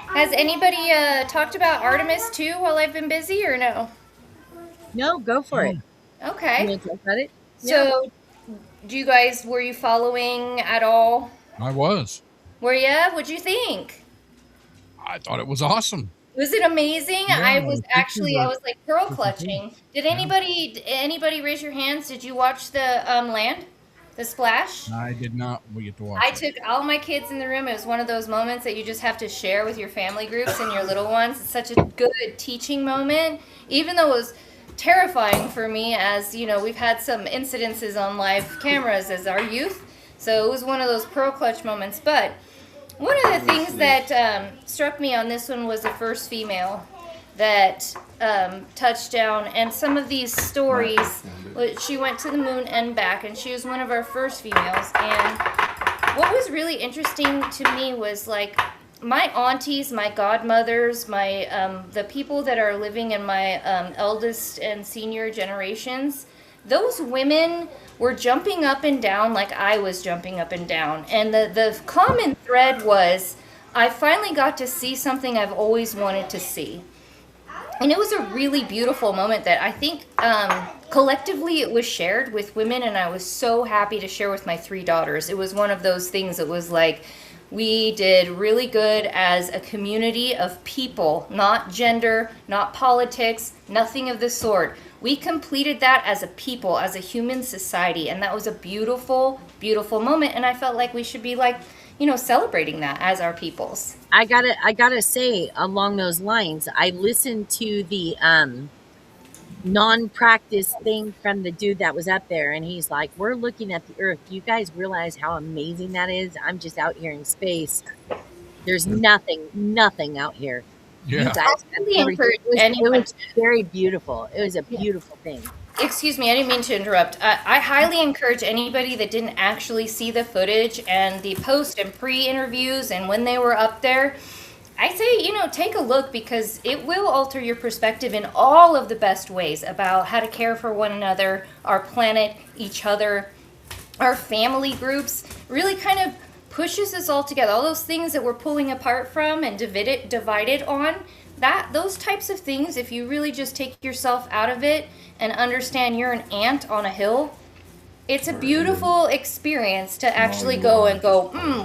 Has anybody talked about Artemis too while I've been busy or no?
No, go for it. You
Okay.
want to talk about it?
So, were you following at all?
I was.
Were you? What'd you think?
I thought it was awesome.
Was it amazing?
Yeah,
I
the
was like pearl clutching. Did
Yeah.
anybody raise your hands? Did you watch the land? The splash?
I did not get to watch
I
it.
took all my kids in the room. It was one of those moments that you just have to share with your family groups and your little ones. It's such a good teaching moment, even though it was terrifying for me, as you know, we've had some incidences on live cameras as our youth. So it was one of those pearl clutch moments. But one of the things that struck me on this one was the first female that touched down, and some of these stories. She went to the moon and back, and she was one of our first females. And what was really interesting to me was like my aunties, my godmothers, my the people that are living in my eldest and senior generations. Those women were jumping up and down like I was jumping up and down. And the common thread was, I finally got to see something I've always wanted to see. And it was a really beautiful moment that I think collectively it was shared with women, and I was so happy to share with my 3 daughters. It was one of those things that was like, we did really good as a community of people, not gender, not politics, nothing of the sort. We completed that as a people, as a human society, and that was a beautiful, beautiful moment, and I felt like we should be like, celebrating that as our peoples.
I gotta say, along those lines, I listened to the non-practice thing from the dude that was up there, and he's like, we're looking at the earth. Do you guys realize how amazing that is? I'm just out here in space. There's nothing out here.
Yeah.
You guys have everything. It was very beautiful. It was a beautiful thing.
Excuse me, I didn't mean to interrupt. I highly encourage anybody that didn't actually see the footage and the post and pre-interviews and when they were up there, I say, take a look, because it will alter your perspective in all of the best ways about how to care for one another, our planet, each other, our family groups. Really kind of pushes us all together. All those things that we're pulling apart from and divided on, those types of things, if you really just take yourself out of it and understand you're an ant on a hill, it's a beautiful experience to actually go,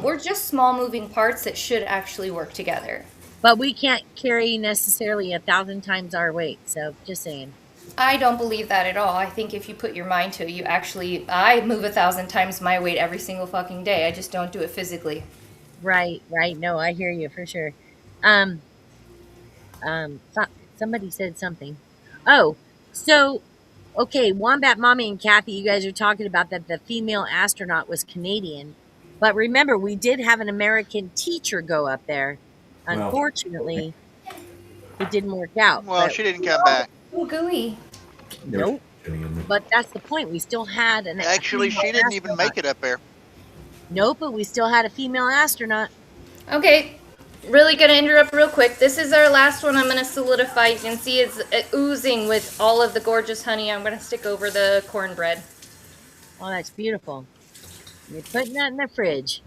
we're just small moving parts that should actually work together.
But we can't carry necessarily 1,000 times our weight, so just saying.
I don't believe that at all. I think if you put your mind to it, I move 1,000 times my weight every single fucking day. I just don't do it physically.
Right. No, I hear you for sure. Somebody said something. Oh, so Okay, Wombat Mommy and Kathy, you guys are talking about that the female astronaut was Canadian. But remember, we did have an American teacher go up there.
Well,
Unfortunately, it didn't work out.
Well,
But
she didn't come back.
Oh, gooey.
there's
nope. But that's the point. We still had a
Actually,
female
she didn't even
astronaut.
make it up there.
Nope, but we still had a female astronaut.
Okay, really gonna interrupt real quick. This is our last one. I'm gonna solidify. You can see it's oozing with all of the gorgeous honey. I'm gonna stick over the cornbread.
Oh, that's beautiful. You're putting that in the fridge.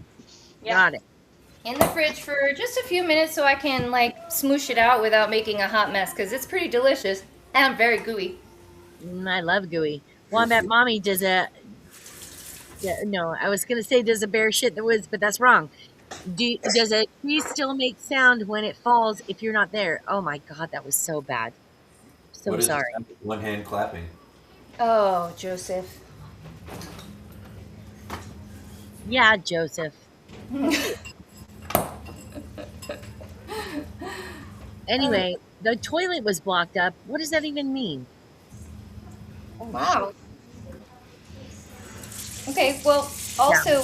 Yep.
Got it.
In the fridge for just a few minutes so I can like smoosh it out without making a hot mess because it's pretty delicious and very gooey.
I love gooey. Wombat Mommy does a. No, I was gonna say does a bear shit in the woods, but that's wrong. Does a tree still make sound when it falls if you're not there? Oh my god, that was so bad. So
What is
sorry.
it? One hand clapping.
Oh, Joseph.
Yeah, Joseph. Anyway, the toilet was blocked up. What does that even mean?
Wow. Okay, well, also,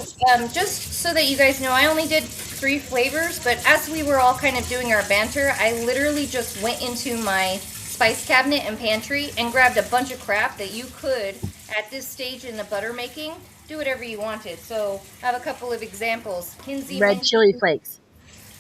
just so that you guys know, I only did 3 flavors, but as we were all kind of doing our banter, I literally just went into my spice cabinet and pantry and grabbed a bunch of crap that you could, at this stage in the butter making, do whatever you wanted. So I have a couple of examples.
Red chili flakes.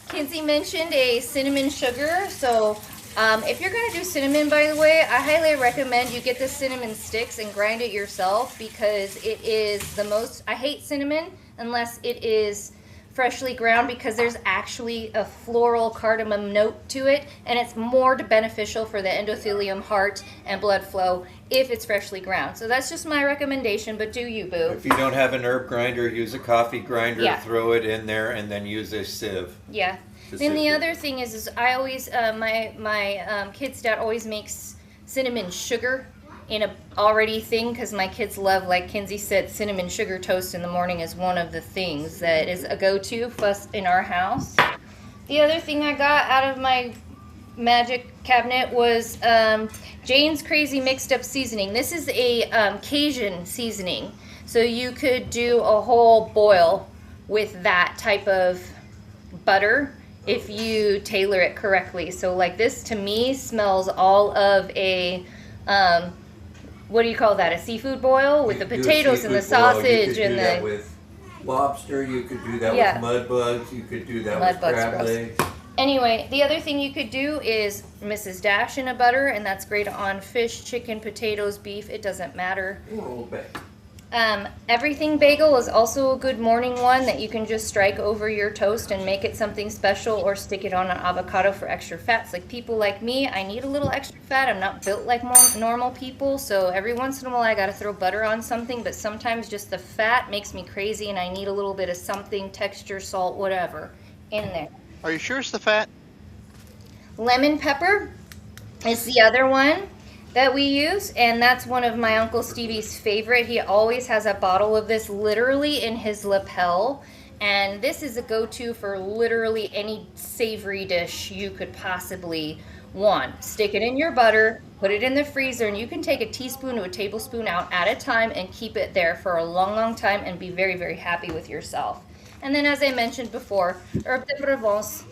Kinsey mentioned a cinnamon sugar, so if you're going to do cinnamon, by the way, I highly recommend you get the cinnamon sticks and grind it yourself because it is the most, I hate cinnamon unless it is freshly ground because there's actually a floral cardamom note to it and it's more beneficial for the endothelium, heart, and blood flow if it's freshly ground. So that's just my recommendation, but do you, boo?
If you don't have an herb grinder, use a coffee grinder,
Yeah.
throw it in there, and then use a sieve.
Yeah. Then the other thing is I always my kid's dad always makes cinnamon sugar in a already thing because my kids love, like Kinsey said, cinnamon sugar toast in the morning is one of the things that is a go-to for us in our house. The other thing I got out of my magic cabinet was Jane's Crazy Mixed Up Seasoning. This is a Cajun seasoning, so you could do a whole boil with that type of butter if you tailor it correctly. So like this to me smells all of a what do you call that, a seafood boil with the potatoes and the sausage and the
with lobster, you could do that
Yeah.
with mud bugs, you could do that
Mud
with
bugs,
crab
gross.
legs.
Anyway, the other thing you could do is Mrs. Dash in a butter, and that's great on fish, chicken, potatoes, beef, it doesn't matter.
Oh, babe.
Everything bagel is also a good morning one that you can just strike over your toast and make it something special or stick it on an avocado for extra fats. Like people like me, I need a little extra fat. I'm not built like normal people, so every once in a while I gotta throw butter on something, but sometimes just the fat makes me crazy and I need a little bit of something, texture, salt, whatever, in there.
Are you sure it's the fat?
Lemon pepper is the other one that we use, and that's one of my Uncle Stevie's favorite. He always has a bottle of this literally in his lapel, and this is a go-to for literally any savory dish you could possibly want. Stick it in your butter, put it in the freezer, and you can take a teaspoon to a tablespoon out at a time and keep it there for a long, long time and be very, very happy with yourself. And then as I mentioned before, herbe de Provence.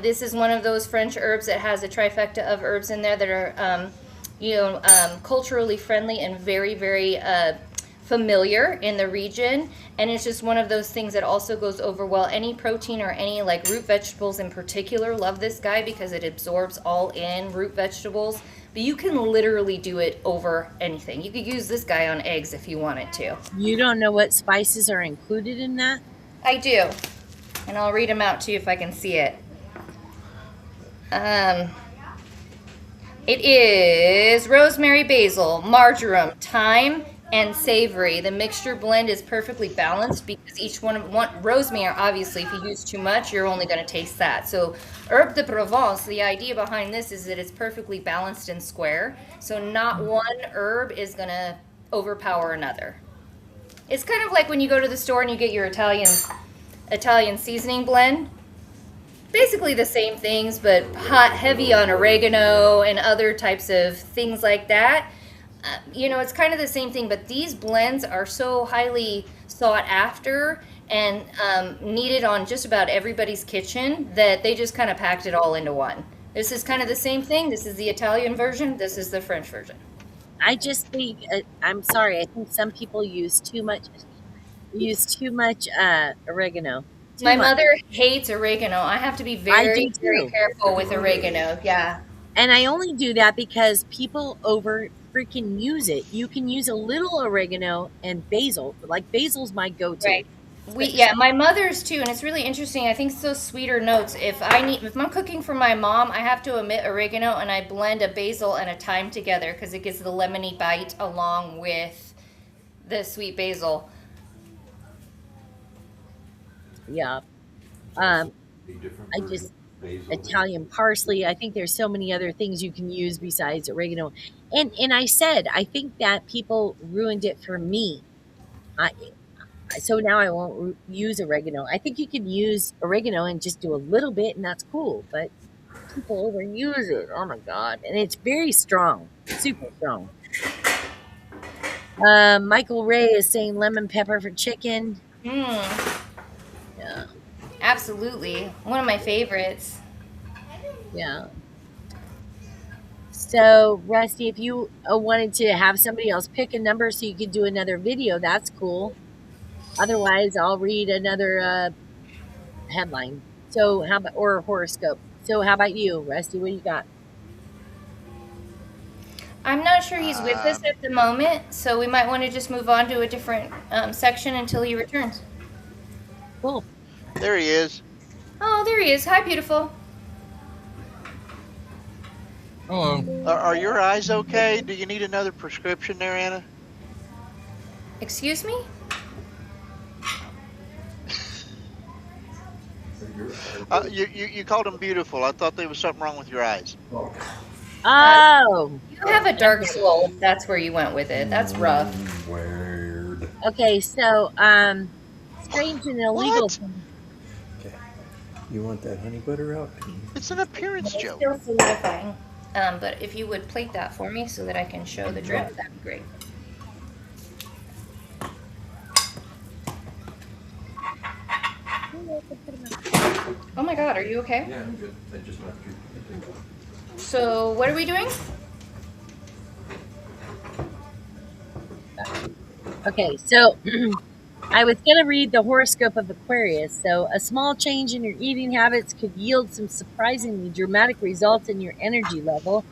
This is one of those French herbs that has a trifecta of herbs in there that are culturally friendly and very, very familiar in the region. And it's just one of those things that also goes over well. Any protein or any like root vegetables in particular, love this guy because it absorbs all in root vegetables. But you can literally do it over anything. You could use this guy on eggs if you wanted to.
You don't know what spices are included in that?
I do. And I'll read them out to you if I can see it. It is rosemary, basil, marjoram, thyme, and savory. The mixture blend is perfectly balanced because each one rosemary, obviously, if you use too much, you're only going to taste that. So herbe de Provence, the idea behind this is that it's perfectly balanced and square. So not one herb is going to overpower another. It's kind of like when you go to the store and you get your Italian seasoning blend. Basically the same things, but hot, heavy on oregano and other types of things like that. it's kind of the same thing, but these blends are so highly sought after and needed on just about everybody's kitchen that they just kind of packed it all into one. This is kind of the same thing. This is the Italian version. This is the French version.
I just think I'm sorry. I think some people use too much oregano. Too
My
much.
mother hates oregano. I have to be
I
very,
do
very
too.
careful with oregano. Yeah.
And I only do that because people over freaking use it. You can use a little oregano and basil. Like basil's my go-to.
Right. Yeah, my mother's too, and it's really interesting. I think it's those sweeter notes. If I'm cooking for my mom, I have to omit oregano and I blend a basil and a thyme together because it gives the lemony bite along with the sweet basil.
Yeah. I just Italian parsley. I think there's so many other things you can use besides oregano. And I said I think that people ruined it for me. I so now I won't use oregano. I think you can use oregano and just do a little bit, and that's cool. But people overuse it. Oh my god! And it's very strong, super strong. Michael Ray is saying lemon pepper for chicken.
Mm,
Yeah,
absolutely. One of my favorites.
yeah. So, Rusty, if you wanted to have somebody else pick a number so you could do another video, that's cool. Otherwise, I'll read another headline. So, how about or a horoscope? So, how about you, Rusty? What do you got?
I'm not sure he's with us at the moment, so we might want to just move on to a different section until he returns.
Cool.
There he is.
Oh, there he is. Hi, beautiful.
Hello.
Are your eyes okay? Do you need another prescription there, Anna?
Excuse me?
You called them beautiful. I thought there was something wrong with your eyes.
Oh,
You have a dark soul, if that's where you went with it. That's rough.
Weird.
okay. So, strange and illegal.
What?
Okay. You want that honey butter out?
It's an appearance
It's
joke.
still solidifying. But if you would plate that for me so that I can show the drip, that'd be great. Oh my god, are you okay?
Yeah, I'm good. I just knocked you.
So, what are we doing?
Okay, so I was going to read the horoscope of Aquarius. So, a small change in your eating habits could yield some surprisingly dramatic results in your energy level,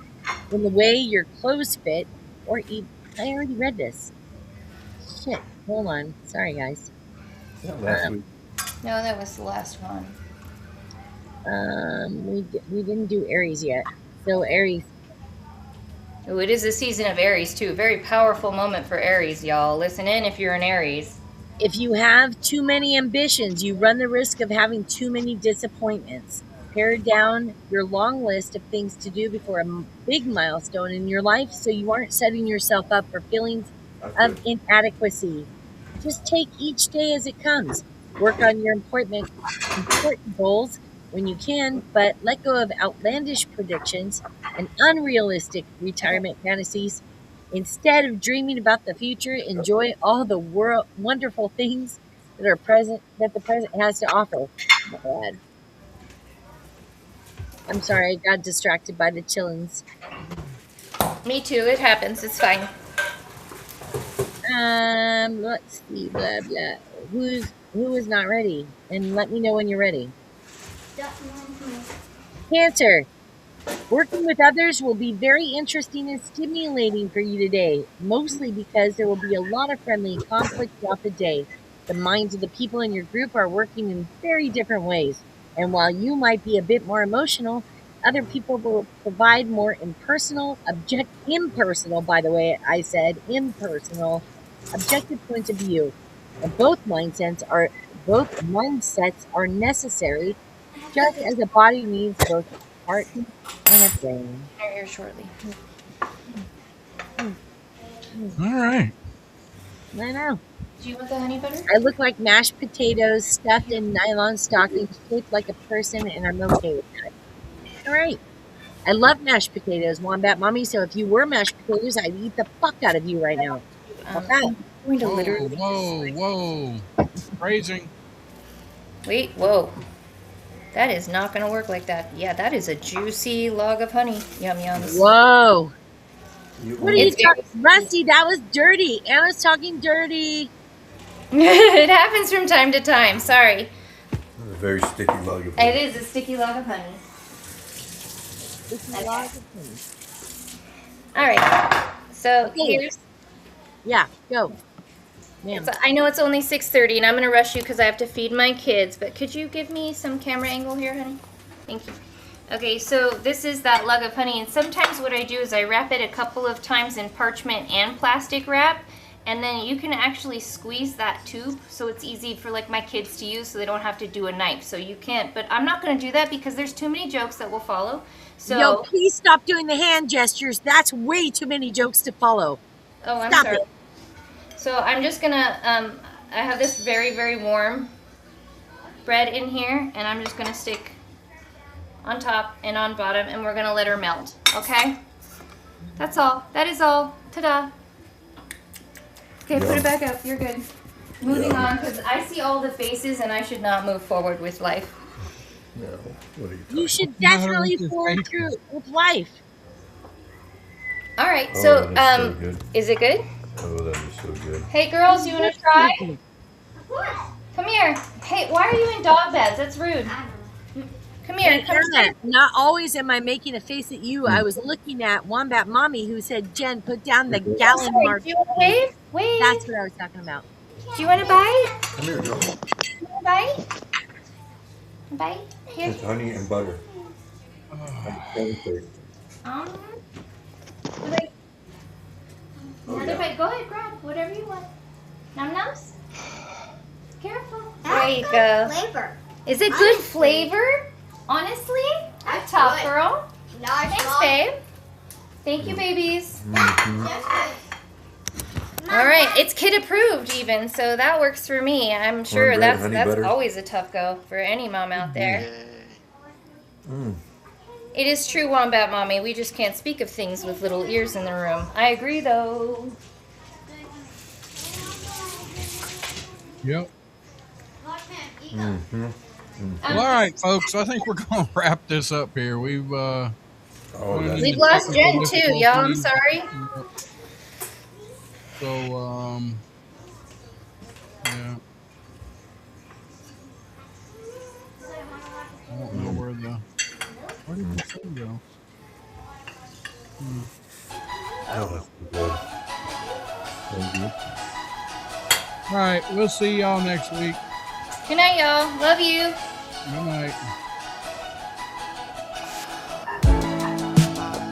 in the way your clothes fit, or eat. I already read this. Shit, hold on. Sorry, guys.
Last week.
No, that was the last one.
We didn't do Aries yet. So, Aries.
Oh, it is a season of Aries, too. Very powerful moment for Aries, y'all. Listen in if you're an Aries.
If you have too many ambitions, you run the risk of having too many disappointments. Pare down your long list of things to do before a big milestone in your life so you aren't setting yourself up for feelings of inadequacy. Just take each day as it comes. Work on your important goals when you can, but let go of outlandish predictions and unrealistic retirement fantasies. Instead of dreaming about the future, enjoy all the wonderful things that the present has to offer. My bad. I'm sorry, I got distracted by the chillins.
Me too. It happens. It's fine.
Let's see, blah blah. Who is not ready? And let me know when you're ready. Cancer. Working with others will be very interesting and stimulating for you today, mostly because there will be a lot of friendly conflict throughout the day. The minds of the people in your group are working in very different ways, and while you might be a bit more emotional, other people will provide more impersonal, by the way, I said impersonal, objective points of view. And both mindsets are necessary, just as a body needs both a heart and a brain.
You're here shortly.
All right.
I know.
Do you want the honey butter?
I look like mashed potatoes stuffed in nylon stockings shaped like a person, and I'm okay with that. All right. I love mashed potatoes, Wombat Mommy. So if you were mashed potatoes, I'd eat the fuck out of you right now.
I'm going to
Whoa,
literally
whoa. Phrasing.
wait. Whoa. That is not going to work like that. Yeah, that is a juicy log of honey. Yum yums.
Whoa. What are you
It's
talking? Rusty, that was dirty. Anna's talking dirty.
it happens from time to time. Sorry.
A very sticky log of
It is a sticky log of honey.
It's a
Okay.
log of honey.
All right. So
Okay.
here's.
Yeah, go. Ma'am.
I know it's only 6:30, and I'm gonna rush you because I have to feed my kids. But could you give me some camera angle here, honey? Thank you. Okay, so this is that lug of honey, and sometimes what I do is I wrap it a couple of times in parchment and plastic wrap, and then you can actually squeeze that tube so it's easy for like my kids to use so they don't have to do a knife. So you can't, but I'm not gonna do that because there's too many jokes that will follow. So
Yo, please stop doing the hand gestures. That's way too many jokes to follow.
oh, I'm
Stop
sorry.
it.
So I'm just gonna I have this very, very warm bread in here, and I'm just gonna stick on top and on bottom, and we're gonna let her melt, okay? That's all. That is all. Ta-da. Okay, put it back up. You're good. Moving on, because I see all the faces, and I should not move forward with life.
No, what are you
You should
matter with
definitely
your
forward
faces?
through with life.
All right,
Oh,
so,
that is so good.
is it good?
Oh, that is so good.
Hey, girls, you want to try? Come here. Hey, why are you in dog beds? That's rude. Come here. Come
Anna,
here.
not always am I making a face at you. I was looking at Wombat Mommy who said, Jen, put down the gallon
Sorry,
mark.
do you want to wave? Wave.
That's what I was talking about.
Do you want to bite?
Come here, girl.
You want to bite? Bite? Here.
It's honey and butter.
Wait. Another bite. Go ahead, grab whatever you want. Num nums. Careful. There you go.
Flavor.
Is it good flavor? Honestly, I'm top
good.
girl.
Nice,
Thanks,
Mom.
babe. Thank you, babies.
That's good.
All right, it's kid approved even, so that works for me. I'm sure
Cornbread,
that's
honey butter.
always a tough go for any mom out there.
Yay.
It is true, Wombat Mommy. We just can't speak of things with little ears in the room. I agree, though.
Yep.
Mm-hmm.
Well, all right, folks. I think we're going to wrap this up here. We've
Oh, that's
We've lost Jen
technical
too, y'all. I'm
difficulties.
sorry.
So, yeah. I don't know where did the thing go?
Oh, that's good. Thank you.
All right, we'll see y'all next week.
Good night, y'all. Love you.
Good night.